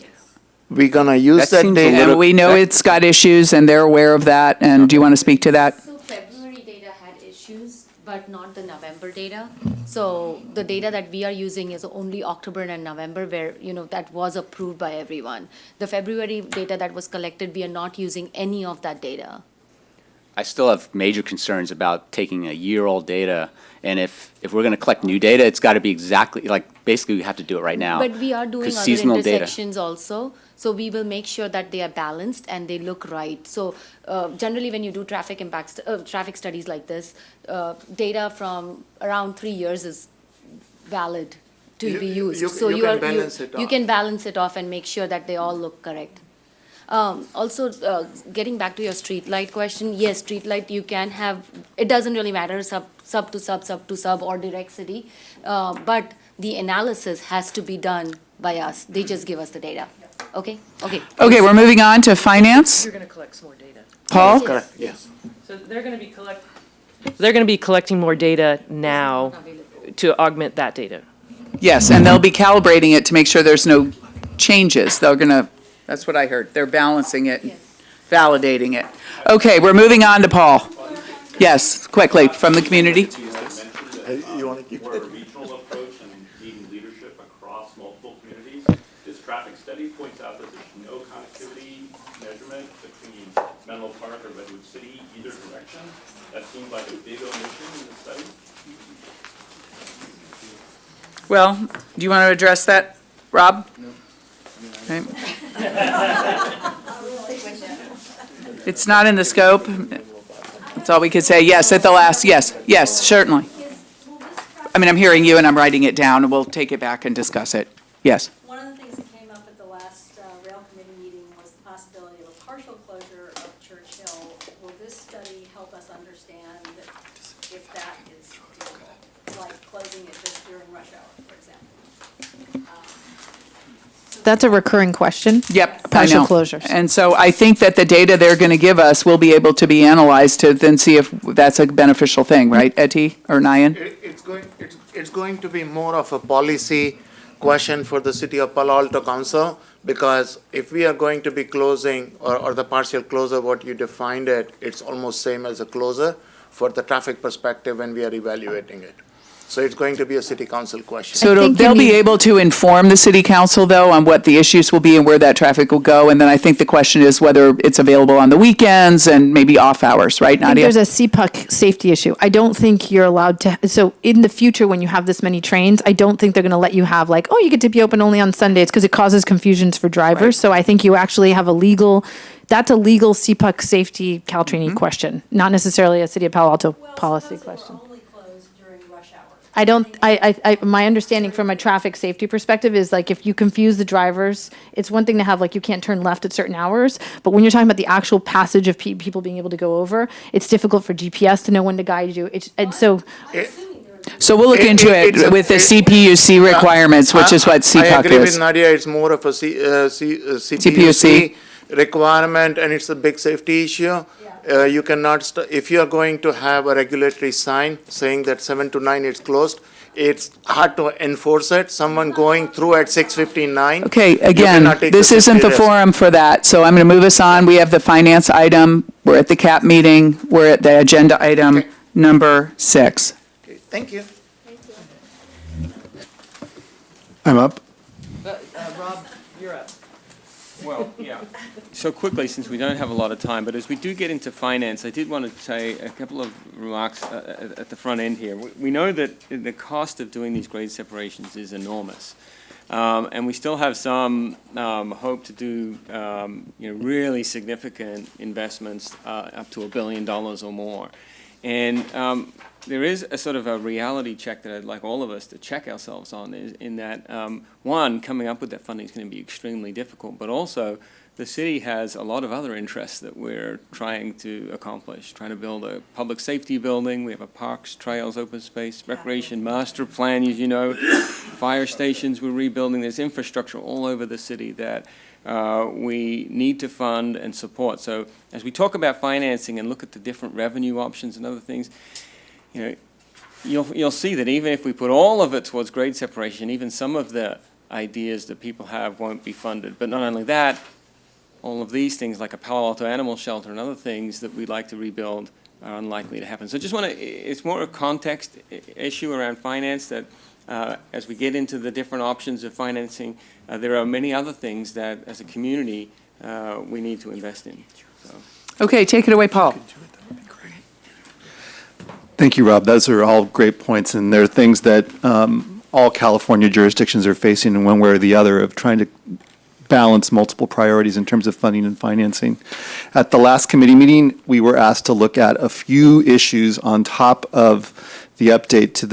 We're going to use that data. And we know it's got issues, and they're aware of that, and do you want to speak to that? So February data had issues, but not the November data. So the data that we are using is only October and November, where, that was approved by everyone. The February data that was collected, we are not using any of that data. I still have major concerns about taking a year-old data, and if we're going to collect new data, it's got to be exactly, basically we have to do it right now. But we are doing other intersections also, so we will make sure that they are balanced and they look right. So generally when you do traffic impacts, traffic studies like this, data from around 3 years is valid to be used. you So can you are, balance it you off. can balance it off and make sure that they all look correct. Also, getting back to your street light question, yes, street light you can have, it doesn't really matter, sub to sub, or direct city. But the analysis has to be done by us. They just give us the data. Okay? Okay. Okay, we're moving on to finance. You're going to collect some more data. Paul? Correct, yes. So they're going to be collecting more data now to augment that data. Yes, and they'll be calibrating it to make sure there's no changes. They're gonna, that's what I heard. They're balancing it, validating it. Okay, we're moving on to Paul. Yes, quickly, from the community. You want to keep More of a regional approach and needing leadership across multiple communities. This traffic study points out that there's no connectivity measurement between Menlo Park or Redwood City, either direction. That seems like a big omission in the study. Well, do you want to address that, Rob? Okay. It's not in the scope. That's all we could say. Yes, at the last, yes, certainly. I mean, I'm hearing you and I'm writing it down, and we'll take it back and discuss it. Yes. One of the things that came up at the last rail committee meeting was the possibility of a partial closure of Church Hill. Will this study help us understand if that is doable, like closing it just during rush hour, for example? That's a recurring question. Yep, I Partial know. closures. And so I think that the data they're going to give us will be able to be analyzed to then see if that's a beneficial thing, right, Etty or Nayan? It's going to be more of a policy question for the City of Palo Alto Council, because if we are going to be closing, or the partial closure, what you defined it, it's almost same as a closure for the traffic perspective when we are evaluating it. So it's going to be a City Council question. So they'll be able to inform the city council, though, on what the issues will be and where that traffic will go. And then I think the question is whether it's available on the weekends and maybe off hours, right, I think Nadia? there's a CPUC safety issue. I don't think you're allowed to, so in the future, when you have this many trains, I don't think they're going to let you have like, oh, you get to be open only on Sundays, because it causes confusions for drivers. So I think you actually have a legal, that's a legal CPUC safety Caltraining question, not necessarily a City of Palo Alto policy question. I don't, my understanding from a traffic safety perspective is like if you confuse the drivers, it's one thing to have like you can't turn left at certain hours, but when you're talking about the actual passage of people being able to go over, it's difficult for GPS to know when to guide you. And so. So we'll look into it with the CPUC requirements, which is what CPUC is. I agree with Nadia, it's more of a CPUC requirement, and it's a big safety issue. You cannot, if you are going to have a regulatory sign saying that 7 to 9 it's closed, it's hard to enforce it. Someone going through at 6:59. Okay, again, this isn't the forum for that, so I'm going to move us on. We have the finance item. We're at the CAP meeting. We're at the agenda item number 6. Okay, thank you. I'm up. Rob, you're up. Well, yeah. So quickly, since we don't have a lot of time, but as we do get into finance, I did want to say a couple of remarks at the front end here. We know that the cost of doing these grade separations is enormous. And we still have some hope to do really significant investments up to $1 billion or more. And there is a sort of a reality check that I'd like all of us to check ourselves on, is in that, one, coming up with that funding is going to be extremely difficult, but also the city has a lot of other interests that we're trying to accomplish, trying to build a public safety building. We have a parks, trails, open space, recreation master plan, as you know, fire stations we're rebuilding. There's infrastructure all over the city that we need to fund and support. So as we talk about financing and look at the different revenue options and other things, you'll see that even if we put all of it towards grade separation, even some of the ideas that people have won't be funded. But not only that, all of these things like a Palo Alto animal shelter and other things that we'd like to rebuild are unlikely to happen. So just want to, it's more a context issue around finance that as we get into the different options of financing, there are many other things that as a community we need to invest in. So. Okay, take it away, Paul. Thank you, Rob. Those are all great points, and there are things that all California jurisdictions are facing in one way or the other of trying to balance multiple priorities in terms of funding and financing. At the last committee meeting, we were asked to look at a few issues on top of the update to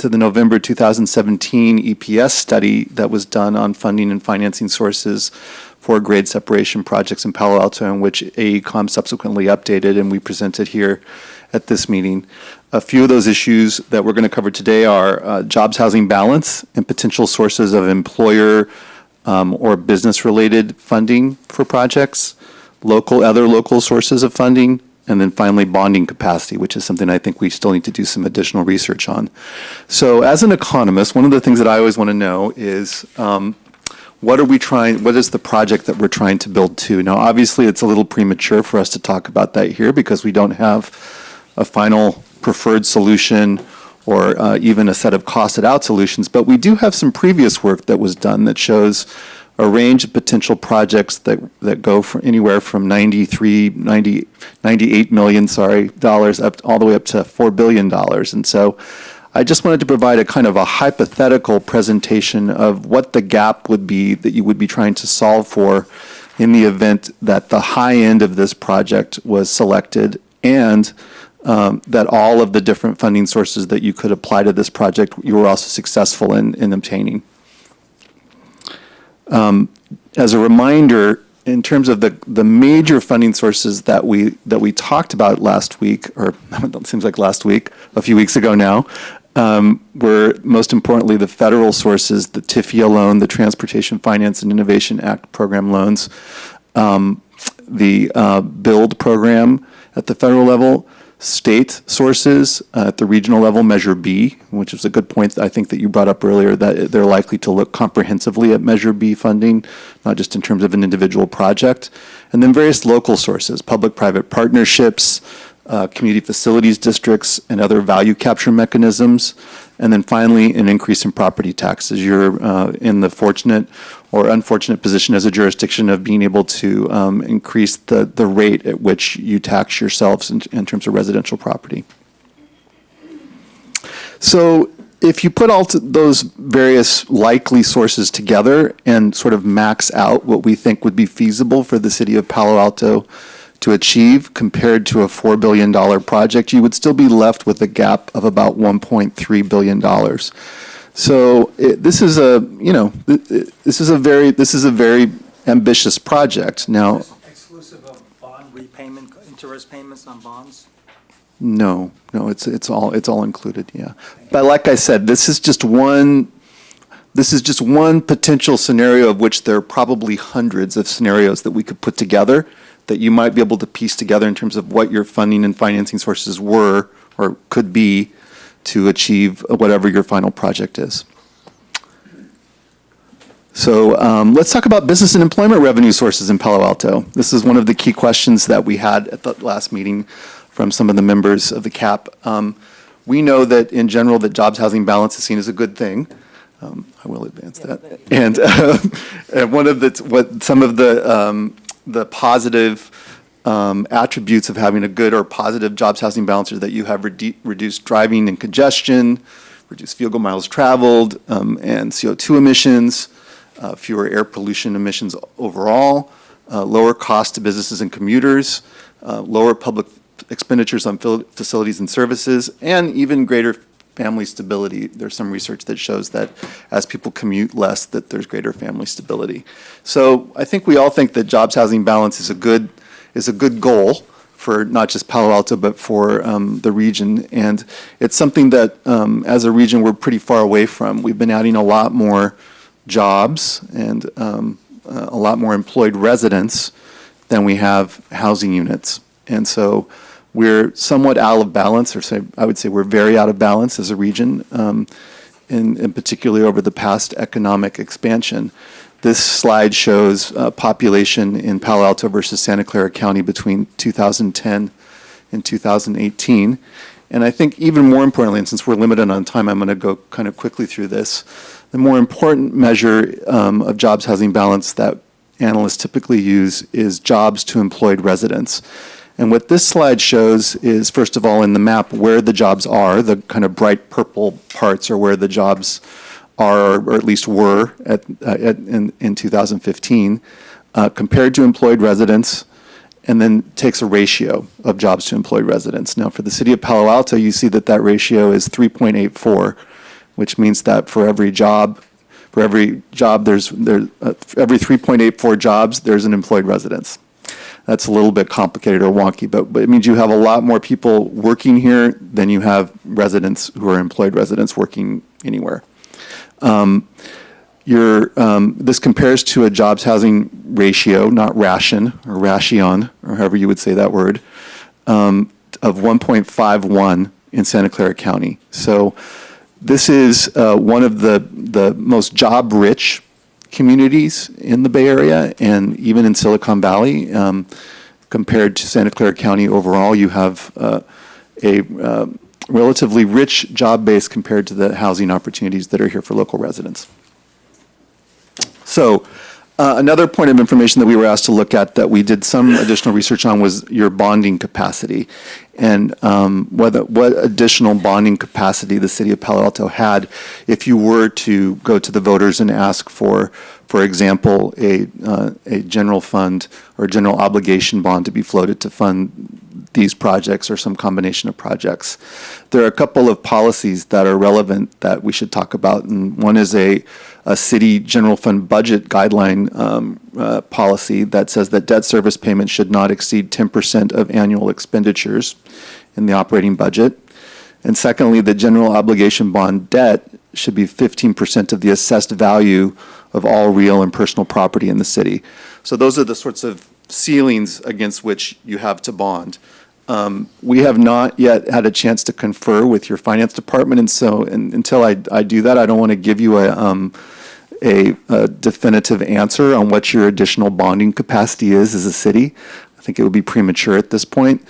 the November 2017 EPS study that was done on funding and financing sources for grade separation projects in Palo Alto, in which AECOM subsequently updated and we presented here at this meeting. A few of those issues that we're going to cover today are jobs housing balance and potential sources of employer or business-related funding for projects, other local sources of funding, and then finally bonding capacity, which is something I think we still need to do some additional research on. So as an economist, one of the things that I always want to know is what is the project that we're trying to build to? Now, obviously, it's a little premature for us to talk about that here because we don't have a final preferred solution or even a set of costed out solutions, but we do have some previous work that was done that shows a range of potential projects that go from anywhere from 98 million, dollars up all the way up to $4 billion. And so I just wanted to provide a kind of a hypothetical presentation of what the gap would be that you would be trying to solve for in the event that the high end of this project was selected and that all of the different funding sources that you could apply to this project you were also successful in obtaining. As a reminder, in terms of the major funding sources that we talked about last week, or it seems like last week, a few weeks ago now, were most importantly the federal sources, the TIFIA loan, the Transportation Finance and Innovation Act program loans, the BUILD program at the federal level, state sources at the regional level, Measure B, which is a good point I think that you brought up earlier, that they're likely to look comprehensively at Measure B funding, not just in terms of an individual project. And then various local sources, public-private partnerships, community facilities districts, and other value capture mechanisms. And then finally, an increase in property taxes. You're in the fortunate or unfortunate position as a jurisdiction of being able to increase the rate at which you tax yourselves in terms of residential property. So if you put all those various likely sources together and sort of max out what we think would be feasible for the city of Palo Alto to achieve compared to a $4 billion project, you would still be left with a gap of about $1.3 billion. So this is a very ambitious project. Now, exclusive of bond repayment, interest payments on bonds? No, it's all included. Yeah, but like I said, this is just one potential scenario of which there are probably hundreds of scenarios that we could put together that you might be able to piece together in terms of what your funding and financing sources were or could be to achieve whatever your final project is. So let's talk about business and employment revenue sources in Palo Alto. This is one of the key questions that we had at the last meeting from some of the members of the CAP. We know that in general that jobs housing balance is seen as a good thing. I will advance that. And one of some of the positive attributes of having a good or positive jobs housing balance is that you have reduced driving and congestion, reduced vehicle miles traveled, and CO2 emissions, fewer air pollution emissions overall, lower cost to businesses and commuters, lower public expenditures on facilities and services, and even greater family stability. There's some research that shows that as people commute less, that there's greater family stability. So I think we all think that jobs housing balance is a good goal for not just Palo Alto, but for the region. And it's something that as a region we're pretty far away from. We've been adding a lot more jobs and a lot more employed residents than we have housing units. And so we're somewhat out of balance, or I would say we're very out of balance as a region, in particularly over the past economic expansion. This slide shows population in Palo Alto versus Santa Clara County between 2010 and 2018. And I think even more importantly, and since we're limited on time, I'm going to go kind of quickly through this. The more important measure of jobs housing balance that analysts typically use is jobs to employed residents. And what this slide shows is, first of all, in the map where the jobs are, the kind of bright purple parts are where the jobs are, or at least were in 2015, compared to employed residents, and then takes a ratio of jobs to employed residents. Now, for the city of Palo Alto, you see that that ratio is 3.84, which means that for every job, every 3.84 jobs, there's an employed residence. That's a little bit complicated or wonky, but it means you have a lot more people working here than you have residents who are employed residents working anywhere. This compares to a jobs housing ratio, not ration or ration, or however you would say that word, of 1.51 in Santa Clara County. So this is one of the most job-rich communities in the Bay Area and even in Silicon Valley. Compared to Santa Clara County overall, you have a relatively rich job base compared to the housing opportunities that are here for local residents. So another point of information that we were asked to look at that we did some additional research on was your bonding capacity and what additional bonding capacity the city of Palo Alto had if you were to go to the voters and ask for example, a general fund or general obligation bond to be floated to fund these projects or some combination of projects. There are a couple of policies that are relevant that we should talk about, and one is a city general fund budget guideline policy that says that debt service payments should not exceed 10% of annual expenditures in the operating budget. And secondly, the general obligation bond debt should be 15% of the assessed value of all real and personal property in the city. So those are the sorts of ceilings against which you have to bond. We have not yet had a chance to confer with your finance department, and so until I do that, I don't want to give you a definitive answer on what your additional bonding capacity is as a city. I think it would be premature at this point.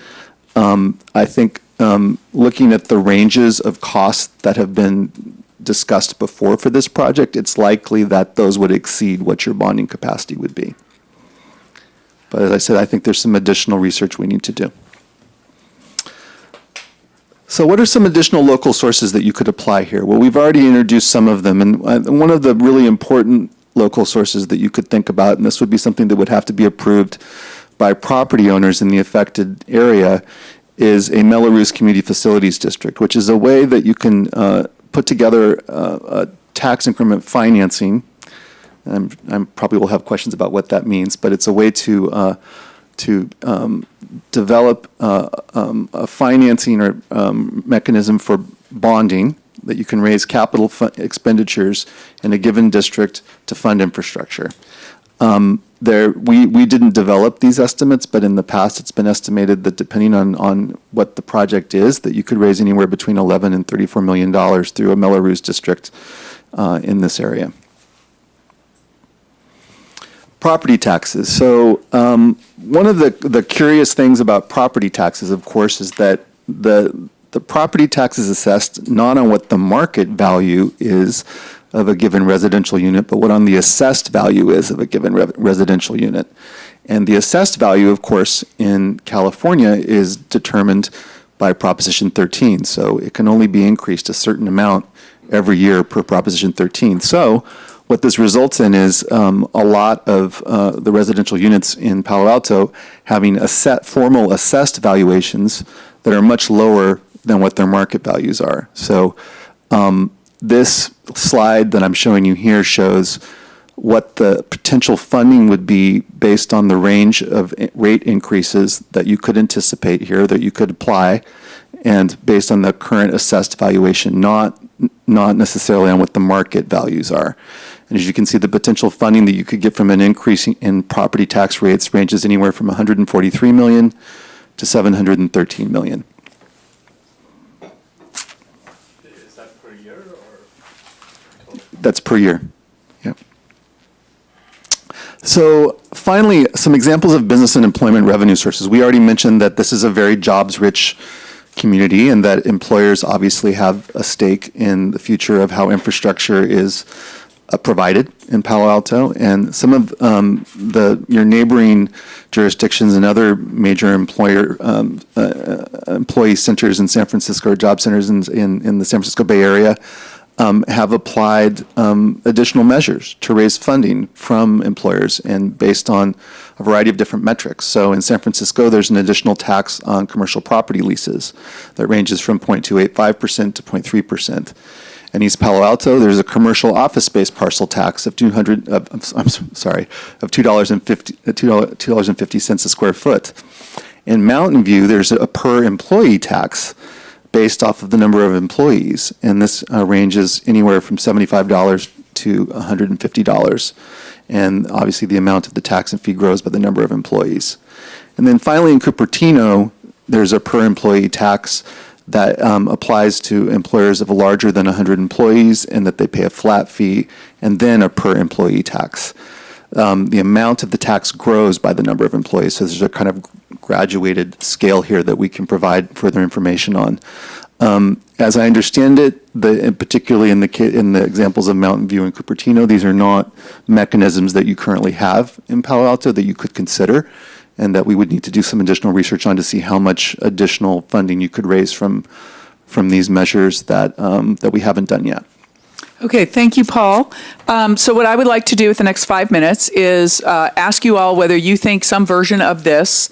I think looking at the ranges of costs that have been discussed before for this project, it's likely that those would exceed what your bonding capacity would be. But as I said, I think there's some additional research we need to do. So what are some additional local sources that you could apply here? Well, we've already introduced some of them, and one of the really important local sources that you could think about, and this would be something that would have to be approved by property owners in the affected area, is a Melrose Community Facilities District, which is a way that you can put together a tax increment financing. I probably will have questions about what that means, but it's a way to develop a financing or mechanism for bonding that you can raise capital expenditures in a given district to fund infrastructure. We didn't develop these estimates, but in the past it's been estimated that depending on what the project is, that you could raise anywhere between $11 and $34 million through a Melrose district in this area. Property taxes. So one of the curious things about property taxes, of course, is that the property tax is assessed not on what the market value is of a given residential unit, but what on the assessed value is of a given residential unit. And the assessed value, of course, in California is determined by Proposition 13. So it can only be increased a certain amount every year per Proposition 13. So what this results in is a lot of the residential units in Palo Alto having formal assessed valuations that are much lower than what their market values are. So this slide that I'm showing you here shows what the potential funding would be based on the range of rate increases that you could anticipate here, that you could apply, and based on the current assessed valuation, not necessarily on what the market values are. And as you can see, the potential funding that you could get from an increase in property tax rates ranges anywhere from $143 million to $713 million. Is that per year or? That's per year. Yeah. So finally, some examples of business and employment revenue sources. We already mentioned that this is a very jobs-rich community and that employers obviously have a stake in the future of how infrastructure is provided in Palo Alto, and some of your neighboring jurisdictions and other major employee centers in San Francisco, or job centers in the San Francisco Bay Area, have applied additional measures to raise funding from employers and based on a variety of different metrics. So in San Francisco, there's an additional tax on commercial property leases that ranges from 0.285% to 0.3%. In East Palo Alto, there's a commercial office space parcel tax of $2.50 a square foot. In Mountain View, there's a per employee tax based off of the number of employees, and this ranges anywhere from $75 to $150. And obviously, the amount of the tax and fee grows by the number of employees. And then finally, in Cupertino, there's a per employee tax that applies to employers of larger than 100 employees, and that they pay a flat fee, and then a per employee tax. The amount of the tax grows by the number of employees, so there's a kind of graduated scale here that we can provide further information on. As I understand it, and particularly in the examples of Mountain View and Cupertino, these are not mechanisms that you currently have in Palo Alto that you could consider, and that we would need to do some additional research on to see how much additional funding you could raise from these measures that we haven't done yet. Okay, thank you, Paul. So what I would like to do with the next 5 minutes is ask you all whether you think some version of this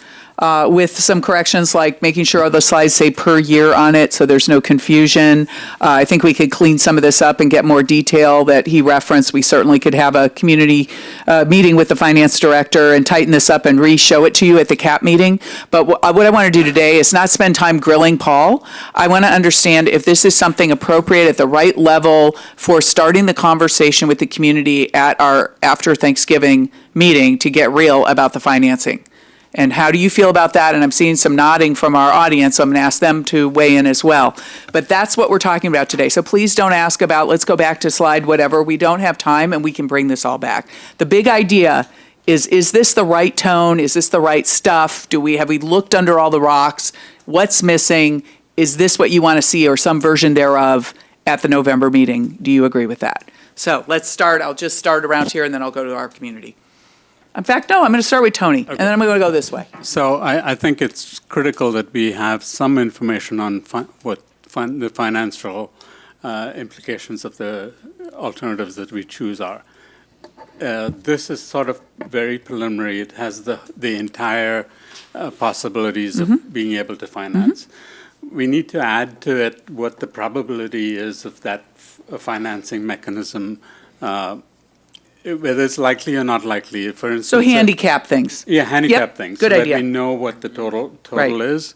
with some corrections, like making sure all the slides say per year on it so there's no confusion. I think we could clean some of this up and get more detail that he referenced. We certainly could have a community meeting with the finance director and tighten this up and re-show it to you at the CAP meeting. But what I want to do today is not spend time grilling Paul. I want to understand if this is something appropriate at the right level for starting the conversation with the community at our after Thanksgiving meeting to get real about the financing. And how do you feel about that? And I'm seeing some nodding from our audience, so I'm going to ask them to weigh in as well. But that's what we're talking about today. So please don't ask about, let's go back to slide whatever. We don't have time, and we can bring this all back. The big idea is this the right tone? Is this the right stuff? Have we looked under all the rocks? What's missing? Is this what you want to see, or some version thereof at the November meeting? Do you agree with that? So let's start. I'll just start around here, and then I'll go to our community. In fact, no, I'm going to start with Tony, and then I'm going to go this way. So I think it's critical that we have some information on what the financial implications of the alternatives that we choose are. This is sort of very preliminary. It has the entire possibilities of being able to finance. We need to add to it what the probability is of that financing mechanism, whether it's likely or not likely. For instance, so handicap things. Yeah, handicap things. Good so idea. That we know what the total is.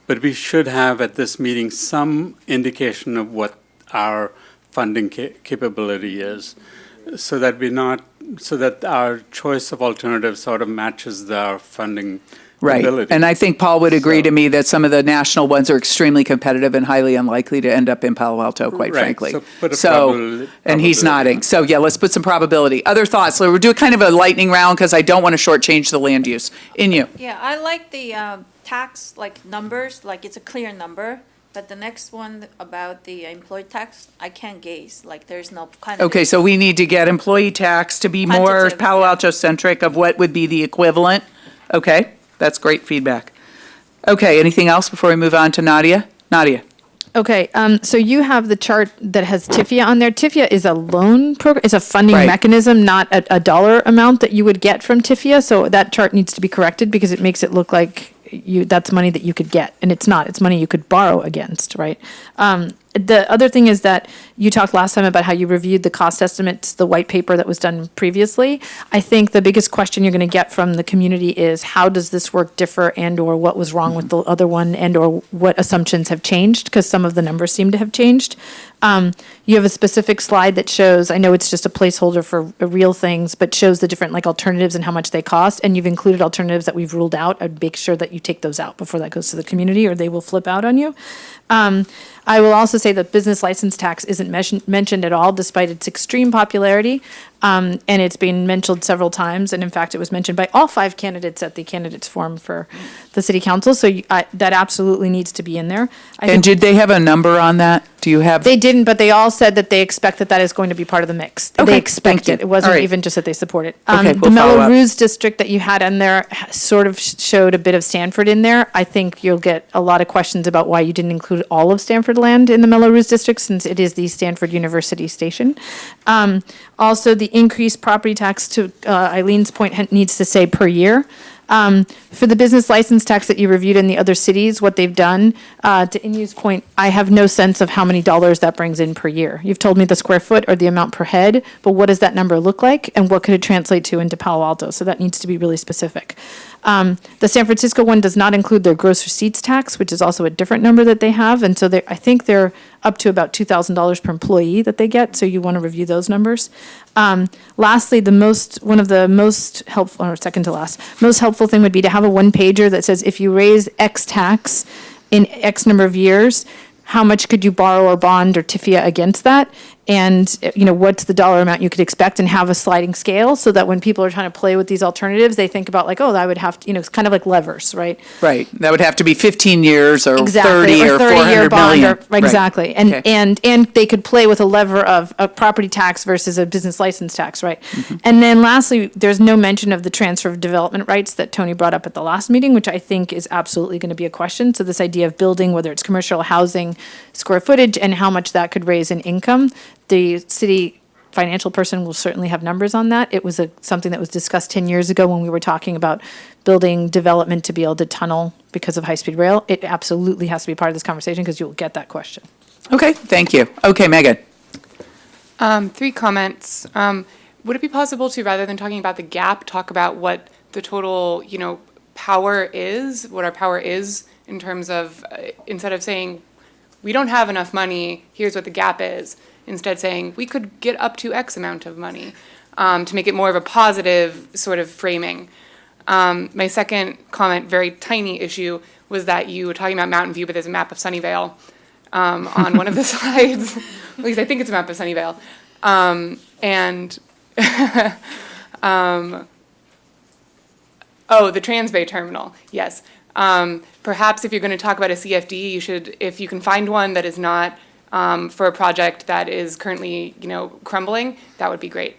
But we should have at this meeting some indication of what our funding capability is, so that our choice of alternatives sort of matches our funding ability. And I think Paul would agree to me that some of the national ones are extremely competitive and highly unlikely to end up in Palo Alto, quite frankly. So put a probability. And he's nodding. So yeah, let's put some probability. Other thoughts? So we'll do kind of a lightning round because I don't want to shortchange the land use. Yeah, I like the tax, like numbers, like it's a clear number. But the next one about the employee tax, I can't gauge, like there's no kind of. Okay, so we need to get employee tax to be more Palo Alto centric of what would be the equivalent. Okay, that's great feedback. Okay, anything else before we move on to Nadia? Nadia. Okay, so you have the chart that has TIFIA on there. TIFIA is a loan program, it's a funding mechanism, not a dollar amount that you would get from TIFIA. So that chart needs to be corrected because it makes it look like that's money that you could get, and it's not. It's money you could borrow against, right? The other thing is that you talked last time about how you reviewed the cost estimates, the white paper that was done previously. I think the biggest question you're going to get from the community is how does this work differ, and or what was wrong with the other one, and or what assumptions have changed, because some of the numbers seem to have changed. You have a specific slide that shows, I know it's just a placeholder for real things, but shows the different like alternatives and how much they cost, and you've included alternatives that we've ruled out. I'd make sure that you take those out before that goes to the community, or they will flip out on you. I will also say that business license tax isn't mentioned at all, despite its extreme popularity. And it's been mentioned several times, and in fact, it was mentioned by all 5 candidates at the candidates forum for the city council, so that absolutely needs to be in there. And did they have a number on that? Do you have? They didn't, but they all said that they expect that is going to be part of the mix. Okay, They expect thank you. it. It wasn't All right. even just that they support it. Okay, The we'll follow up. Melrose district that you had in there sort of showed a bit of Stanford in there. I think you'll get a lot of questions about why you didn't include all of Stanford land in the Melrose district, since it is the Stanford University station. Also, the increased property tax, to Eileen's point, needs to say per year. For the business license tax that you reviewed in the other cities, what they've done, to Inu's point, I have no sense of how many dollars that brings in per year. You've told me the square foot or the amount per head, but what does that number look like, and what could it translate to into Palo Alto? So that needs to be really specific. The San Francisco one does not include their gross receipts tax, which is also a different number that they have, and so I think they're up to about $2,000 per employee that they get, so you want to review those numbers. Lastly, one of the most helpful, or second to last, most helpful thing would be to have a one-pager that says if you raise X tax in X number of years, how much could you borrow or bond or TIFIA against that? And, what's the dollar amount you could expect, and have a sliding scale so that when people are trying to play with these alternatives, they think about like, oh, I would have to, it's kind of like levers, right? Right. That would have to be 15 years or Exactly, 30 or 30-year 400 bond, million. or exactly, Right. Okay. and they could play with a lever of a property tax versus a business license tax, right? Mm-hmm. And then lastly, there's no mention of the transfer of development rights that Tony brought up at the last meeting, which I think is absolutely going to be a question. So this idea of building, whether it's commercial housing, square footage, and how much that could raise in income, the city financial person will certainly have numbers on that. It was something that was discussed 10 years ago when we were talking about building development to be able to tunnel because of high-speed rail. It absolutely has to be part of this conversation because you'll get that question. Okay, thank you. Okay, Megan. 3 comments. Would it be possible to, rather than talking about the gap, talk about what the total, power is, what our power is in terms of, instead of saying, we don't have enough money, here's what the gap is, instead saying, we could get up to X amount of money, to make it more of a positive sort of framing. My second comment, very tiny issue, was that you were talking about Mountain View, but there's a map of Sunnyvale on one of the slides. At least I think it's a map of Sunnyvale. The Transbay Terminal, yes. Perhaps if you're going to talk about a CFD, you should, if you can find one that is not for a project that is currently, crumbling, that would be great.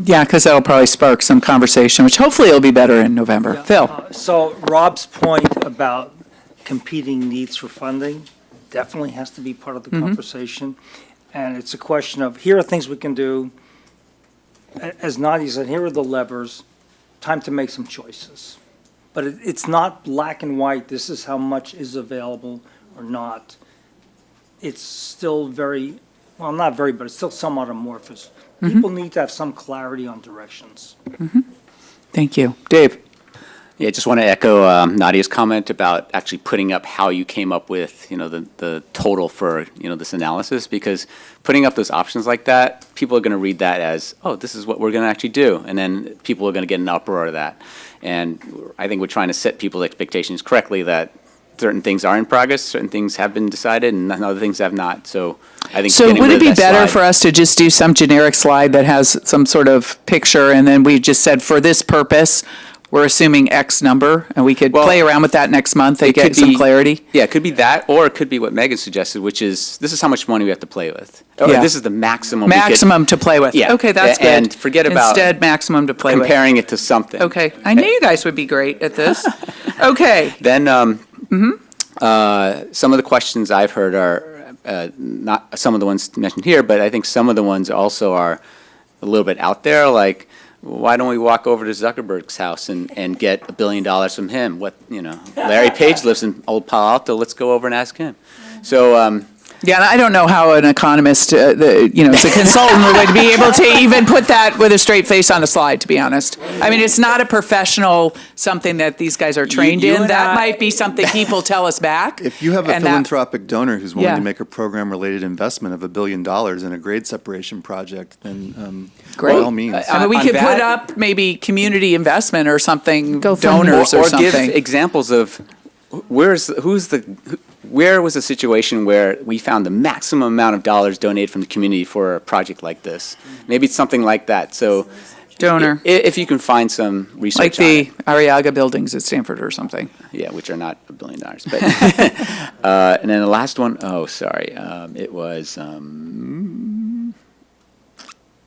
Yeah, because that'll probably spark some conversation, which hopefully it'll be better in November. Yeah. Phil? So Rob's point about competing needs for funding definitely has to be part of the conversation. And it's a question of, here are things we can do. As Nadia said, here are the levers. Time to make some choices. But it's not black and white, this is how much is available or not. It's still very, well, not very, but it's still somewhat amorphous. People need to have some clarity on directions. Thank you. Dave? Yeah, just want to echo Nadia's comment about actually putting up how you came up with, the total for, this analysis, because putting up those options like that, people are going to read that as, oh, this is what we're going to actually do, and then people are going to get an uproar of that. And I think we're trying to set people's expectations correctly that certain things are in progress, certain things have been decided, and other things have not. So I think. So getting would rid it of be that better slide- for us to just do some generic slide that has some sort of picture, and then we just said, for this purpose, we're assuming X number, and we could play around with that next month and It get could some be- clarity? Yeah, it could be that, or it could be what Megan suggested, which is, this is how much money we have to play with. Or Yeah. this is the maximum. we could- Maximum to play with. Yeah. Okay, that's good. And forget about. Instead, maximum to play with. Comparing it to something. Okay, I knew you guys would be great at this. Okay. Then, some of the questions I've heard are, not some of the ones mentioned here, but I think some of the ones also are a little bit out there, like, why don't we walk over to Zuckerberg's house and get $1 billion from him? Larry Page lives in Old Palo Alto, let's go over and ask him. So, Yeah, and I don't know how an economist, as a consultant, would be able to even put that with a straight face on a slide, to be honest. I mean, it's not a professional, something that these guys are trained you in. and That I- might be something people tell us back. If you have a and that- philanthropic donor who's willing Yeah. to make a program-related investment of $1 billion in a grade separation project, then Great. by all means. I mean, we on could put that- up maybe community investment or something, Go for donors or or something. give examples of where was a situation where we found the maximum amount of dollars donated from the community for a project like this? Maybe it's something like that. So, Donor. if you can find some research Like on the it. Arriaga buildings at Stanford or something. Yeah, which are not $1 billion. But and then the last one, oh, sorry, it was.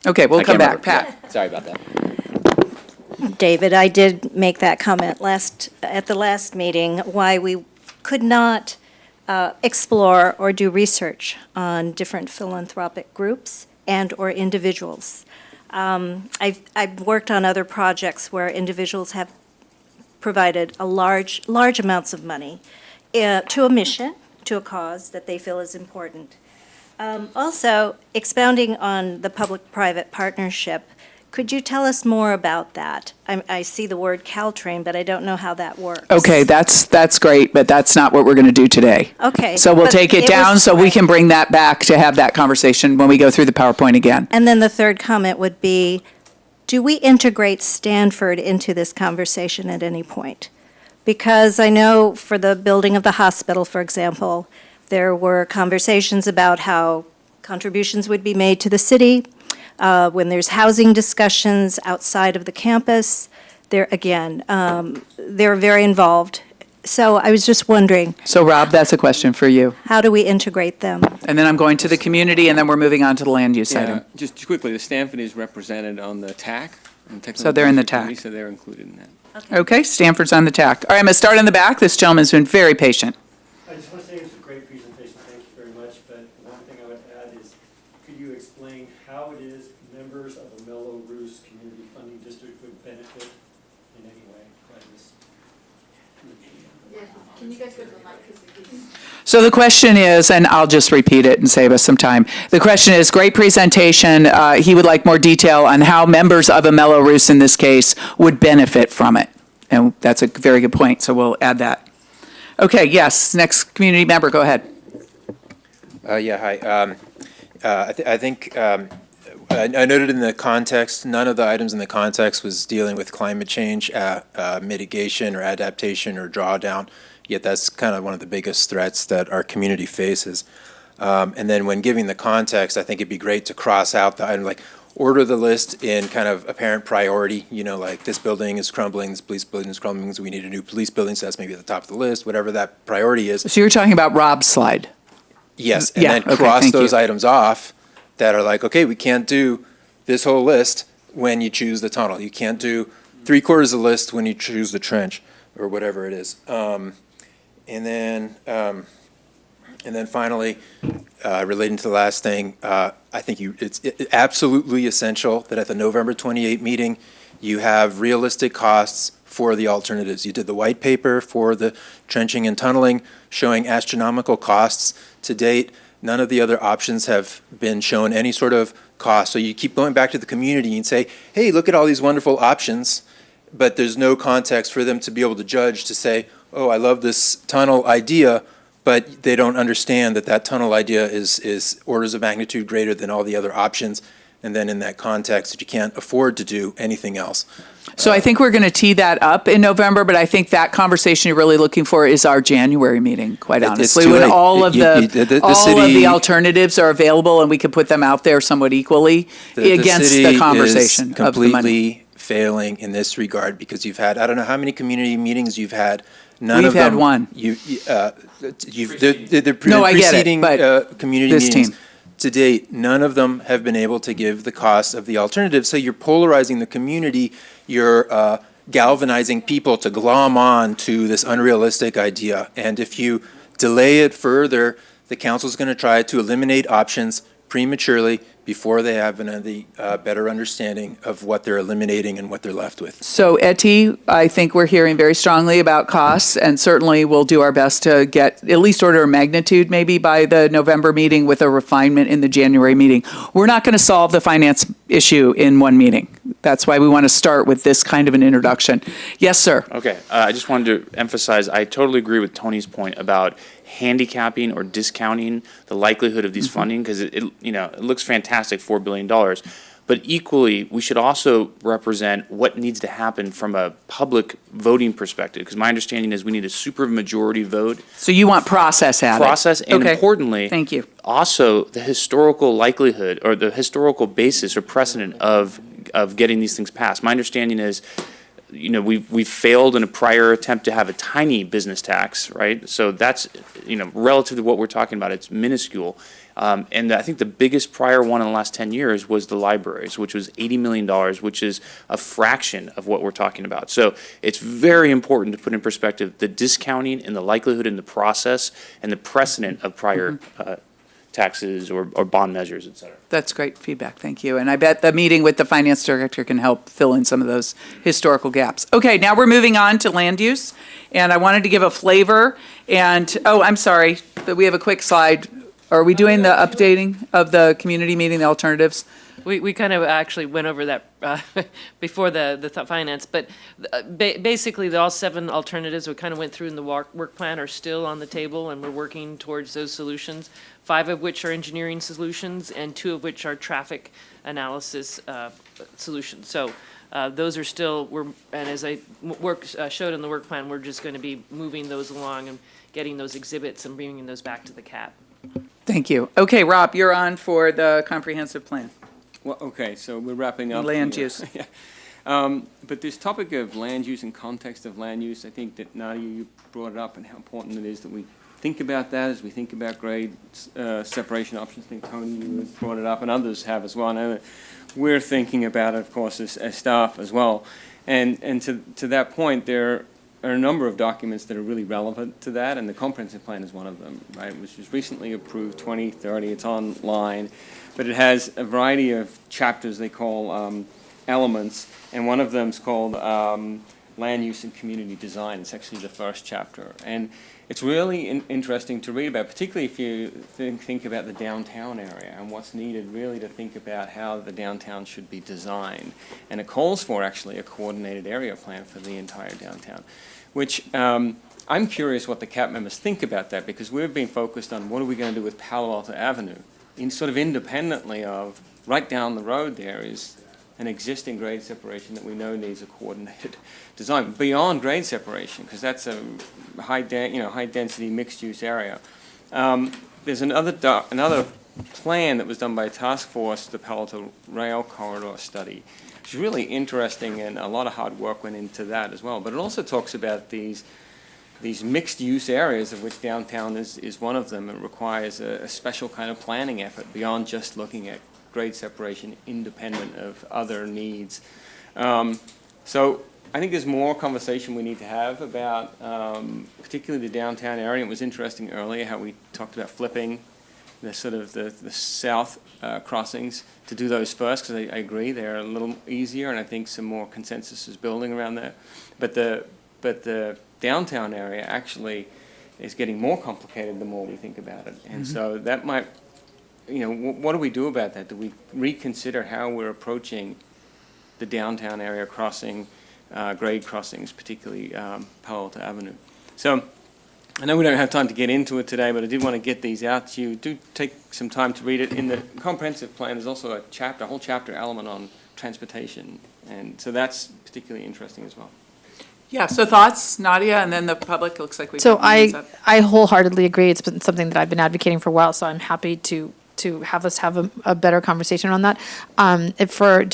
Okay, we'll I come can't back. remember. Pat. Yeah, sorry about that. David, I did make that comment at the last meeting, why we could not explore or do research on different philanthropic groups and/or individuals. I've worked on other projects where individuals have provided large amounts of money to a mission, to a cause that they feel is important. Also, expounding on the public-private partnership, could you tell us more about that? I see the word Caltrain, but I don't know how that works. Okay, that's great, but that's not what we're going to do today. Okay. So we'll but take it down was- so we can bring that back to have that conversation when we go through the PowerPoint again. And then the third comment would be, do we integrate Stanford into this conversation at any point? Because I know for the building of the hospital, for example, there were conversations about how contributions would be made to the city. When there's housing discussions outside of the campus, they're very involved. So I was just wondering, So Rob, that's a question for you. how do we integrate them? And then I'm going to the community, and then we're moving on to the land use item. Just quickly, the Stanford is represented on the TAC. So they're in the Technical TAC. So they're included in that. Okay, Stanford's on the TAC. All right, I'm going to start in the back. This gentleman's been very patient. I just want to say it was a great presentation, thank you very much, but one thing I would add is, could you explain how it is members of the Mellow Roos Community Funding District would benefit in any way by this? Can you guys go to the mic, because So the question is, and I'll just repeat it and save us some time. The question is, great presentation. He would like more detail on how members of a Mellow Roos, in this case, would benefit from it. And that's a very good point, so we'll add that. Okay, yes, next community member, go ahead. Yeah, hi. I think I noted in the context, none of the items in the context was dealing with climate change mitigation or adaptation or drawdown, yet that's kind of one of the biggest threats that our community faces. And then when giving the context, I think it'd be great to cross out the item, like order the list in kind of apparent priority, you know, like this building is crumbling, this police building is crumbling, so we need a new police building, so that's maybe at the top of the list, whatever that priority is. So you're talking about Rob's slide? Yes, and Yeah, then okay, cross thank those you. items off that are like, okay, we can't do this whole list when you choose the tunnel. You can't do 3/4 of the list when you choose the trench, or whatever it is. And then finally, relating to the last thing, I think it's absolutely essential that at the November 28 meeting, you have realistic costs for the alternatives. You did the white paper for the trenching and tunneling, showing astronomical costs. To date, none of the other options have been shown any sort of cost. So you keep going back to the community and say, hey, look at all these wonderful options, but there's no context for them to be able to judge, to say, oh, I love this tunnel idea, but they don't understand that that tunnel idea is orders of magnitude greater than all the other options. And then in that context, that you can't afford to do anything else. So I think we're going to tee that up in November, but I think that conversation you're really looking for is our January meeting, quite It's honestly, too when late. all of The all of city- the alternatives are available and we can put them out there somewhat equally against the conversation is of the money. completely failing in this regard, because you've had, I don't know how many community meetings you've had. None We've of them. had one. The No, I get it, preceding but community this meetings. team. To date, none of them have been able to give the cost of the alternative. So you're polarizing the community. You're galvanizing people to glom on to this unrealistic idea. And if you delay it further, the council's going to try to eliminate options prematurely before they have the better understanding of what they're eliminating and what they're left with. So Etty, I think we're hearing very strongly about costs, and certainly we'll do our best to get at least order of magnitude maybe by the November meeting with a refinement in the January meeting. We're not going to solve the finance issue in one meeting. That's why we want to start with this kind of an introduction. Yes, sir. Okay, I just wanted to emphasize, I totally agree with Tony's point about handicapping or discounting the likelihood of these funding, because it looks fantastic, $4 billion. But equally, we should also represent what needs to happen from a public voting perspective, because my understanding is we need a supermajority vote. So you want process added? Process, and Okay. importantly, Thank you. also the historical likelihood or the historical basis or precedent of getting these things passed. My understanding is, you know, we've failed in a prior attempt to have a tiny business tax, right? So that's, you know, relative to what we're talking about, it's minuscule. And I think the biggest prior one in the last 10 years was the libraries, which was $80 million, which is a fraction of what we're talking about. So it's very important to put in perspective the discounting and the likelihood in the process and the precedent of prior taxes or bond measures, et cetera. That's great feedback, thank you. And I bet the meeting with the finance director can help fill in some of those historical gaps. Okay, now we're moving on to land use, and I wanted to give a flavor, and, oh, I'm sorry, but we have a quick slide. Are we doing the updating of the community meeting, the alternatives? We kind of actually went over that before the finance, but basically, all 7 alternatives we kind of went through in the work plan are still on the table, and we're working towards those solutions, 5 of which are engineering solutions, and 2 of which are traffic analysis solutions. So those are still, and as I showed in the work plan, we're just going to be moving those along and getting those exhibits and bringing those back to the CAP. Thank you. Okay, Rob, you're on for the comprehensive plan. Well, okay, so we're wrapping up. Land use. Yeah. But this topic of land use and context of land use, I think that Nadia, you brought it up and how important it is that we think about that as we think about grade separation options. I think, Tony, you brought it up, and others have as well. I know that we're thinking about it, of course, as staff as well. And to that point, there are a number of documents that are really relevant to that, and the comprehensive plan is one of them, right, which was recently approved, 2030. It's online, but it has a variety of chapters they call elements, and one of them is called land use and community design. It's actually the first chapter, and it's really interesting to read about, particularly if you think about the downtown area and what's needed really to think about how the downtown should be designed. And it calls for actually a coordinated area plan for the entire downtown, which I'm curious what the CAP members think about that, because we've been focused on what are we going to do with Palo Alto Avenue, sort of independently of right down the road there is an existing grade separation that we know needs a coordinated design beyond grade separation, because that's a high density mixed use area. There's another plan that was done by a task force, the Palo Alto Rail Corridor Study. It's really interesting, and a lot of hard work went into that as well. But it also talks about these mixed-use areas, of which downtown is one of them. It requires a special kind of planning effort beyond just looking at grade separation independent of other needs. So I think there's more conversation we need to have about particularly the downtown area. It was interesting earlier how we talked about flipping the sort of the south crossings to do those first, because I agree they're a little easier, and I think some more consensus is building around there. But the downtown area actually is getting more complicated the more we think about it, and so that might, what do we do about that? Do we reconsider how we're approaching the downtown area crossing, grade crossings, particularly Palo Alto Avenue? So I know we don't have time to get into it today, but I did want to get these out to you. Do take some time to read it. In the comprehensive plan, there's also a whole chapter element on transportation, and so that's particularly interesting as well. Yeah, so thoughts, Nadia, and then the public, looks like we. So I wholeheartedly agree. It's been something that I've been advocating for a while, so I'm happy to have us have a better conversation on that. For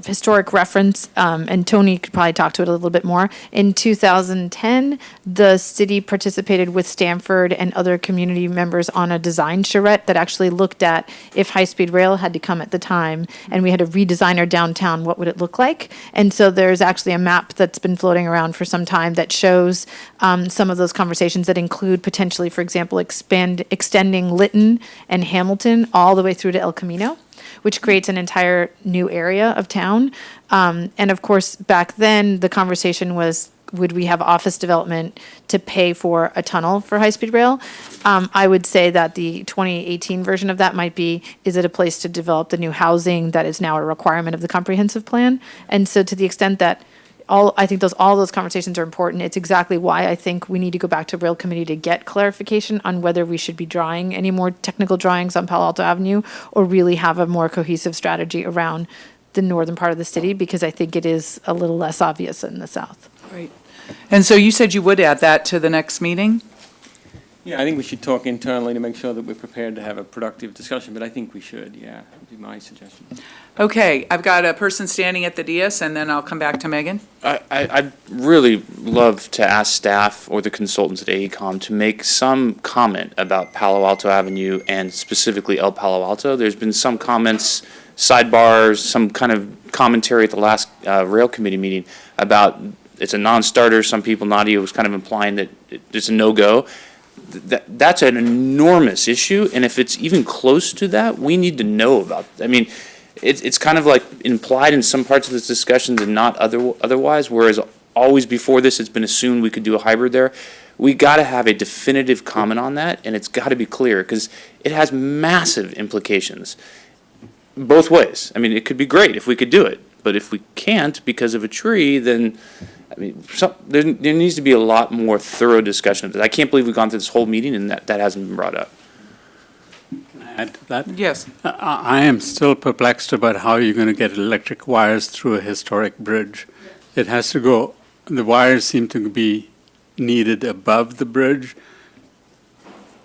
historic reference, and Tony could probably talk to it a little bit more. In 2010, the city participated with Stanford and other community members on a design charrette that actually looked at if high-speed rail had to come at the time, and we had to redesign our downtown, what would it look like? And so there's actually a map that's been floating around for some time that shows some of those conversations that include potentially, for example, extending Lytton and Hamilton all the way through to El Camino, which creates an entire new area of town. And of course, back then, the conversation was, would we have office development to pay for a tunnel for high-speed rail? I would say that the 2018 version of that might be, is it a place to develop the new housing that is now a requirement of the comprehensive plan? And so to the extent that I think all those conversations are important. It's exactly why I think we need to go back to Rail Committee to get clarification on whether we should be drawing any more technical drawings on Palo Alto Avenue or really have a more cohesive strategy around the northern part of the city, because I think it is a little less obvious in the south. Right. And so you said you would add that to the next meeting? Yeah, I think we should talk internally to make sure that we're prepared to have a productive discussion, but I think we should, yeah, would be my suggestion. Okay, I've got a person standing at the dais, and then I'll come back to Megan. I'd really love to ask staff or the consultants at AECom to make some comment about Palo Alto Avenue and specifically El Palo Alto. There's been some comments, sidebars, some kind of commentary at the last rail committee meeting about it's a non-starter. Some people, Nadia was kind of implying that it's a no-go. That's an enormous issue, and if it's even close to that, we need to know about it. I mean, it's kind of like implied in some parts of this discussion and not otherwise, whereas always before this, it's been assumed we could do a hybrid there. We got to have a definitive comment on that, and it's got to be clear, because it has massive implications both ways. I mean, it could be great if we could do it, but if we can't because of a tree, then I mean, there needs to be a lot more thorough discussion of this. I can't believe we've gone through this whole meeting and that hasn't been brought up. Can I add to that? Yes. I am still perplexed about how you're going to get electric wires through a historic bridge. It has to go, the wires seem to be needed above the bridge,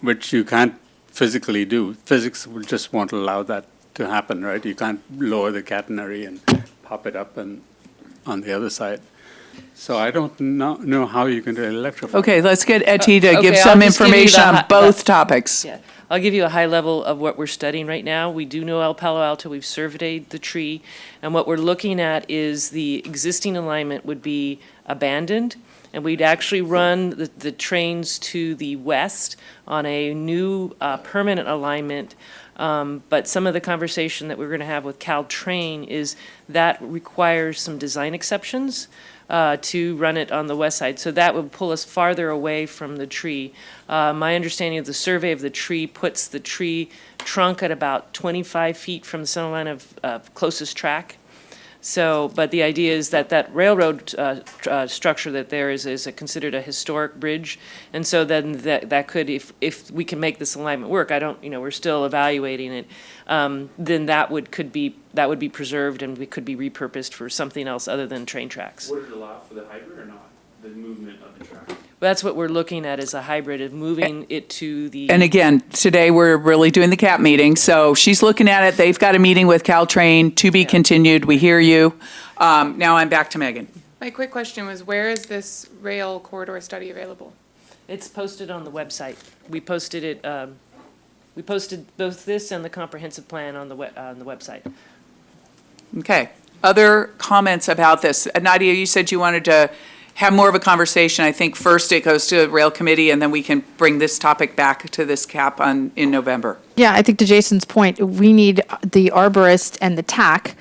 which you can't physically do. Physics just won't allow that to happen, right? You can't lower the catenary and pop it up and on the other side. So I don't know how you're going to electrify. Okay, let's get Etty to give Okay, some I'll just give you information the on both topics. Yeah, I'll give you a high level of what we're studying right now. We do know El Palo Alto, we've surveyed the tree, and what we're looking at is the existing alignment would be abandoned, and we'd actually run the trains to the west on a new permanent alignment. But some of the conversation that we're going to have with Caltrain is that requires some design exceptions to run it on the west side. So that would pull us farther away from the tree. My understanding of the survey of the tree puts the tree trunk at about 25 feet from the center line of closest track. So, but the idea is that that railroad structure that there is considered a historic bridge, and so then that could, if we can make this alignment work, we're still evaluating it. Then could be preserved and we could be repurposed for something else other than train tracks. Would it allow for the hybrid or not? The movement of the track? That's what we're looking at, is a hybrid of moving it to the. And again, today we're really doing the CAP meeting, so she's looking at it. They've got a meeting with Caltrain to be continued. We hear you. Now I'm back to Megan. My quick question was, where is this rail corridor study available? It's posted on the website. We posted it. We posted both this and the comprehensive plan on the website. Okay. Other comments about this? Nadia, you said you wanted to have more of a conversation. I think first it goes to Rail Committee, and then we can bring this topic back to this CAP in November. Yeah, I think to Jason's point, we need the arborist and the TAC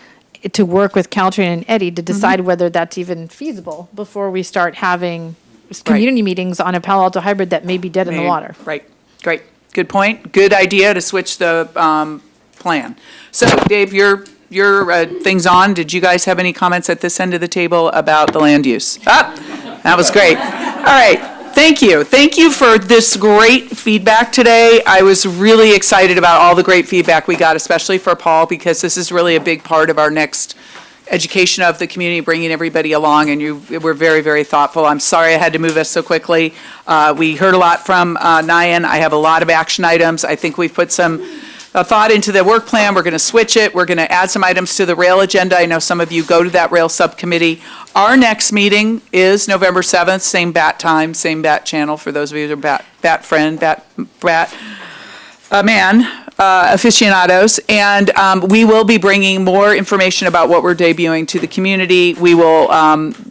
to work with Caltrain and Eddie to decide whether that's even feasible before we start having community meetings on a Palo Alto hybrid that may be dead in the water. Right. Great. Good point. Good idea to switch the plan. So, Dave, your thing's on. Did you guys have any comments at this end of the table about the land use? That was great. All right. Thank you. Thank you for this great feedback today. I was really excited about all the great feedback we got, especially for Paul, because this is really a big part of our next education of the community, bringing everybody along, and you were very, very thoughtful. I'm sorry I had to move us so quickly. We heard a lot from Nyan. I have a lot of action items. I think we've put some thought into the work plan. We're going to switch it. We're going to add some items to the rail agenda. I know some of you go to that rail subcommittee. Our next meeting is November 7th, same bat time, same bat channel for those of you that are bat friend, man aficionados, and we will be bringing more information about what we're debuting to the community. We will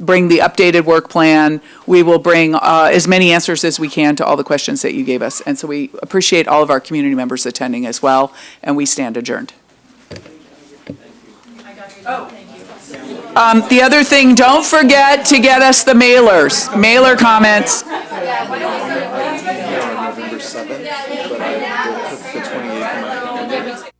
bring the updated work plan. We will bring as many answers as we can to all the questions that you gave us, and so we appreciate all of our community members attending as well, and we stand adjourned. The other thing, don't forget to get us the mailer comments. November 7th, but I will put the 28th in my calendar.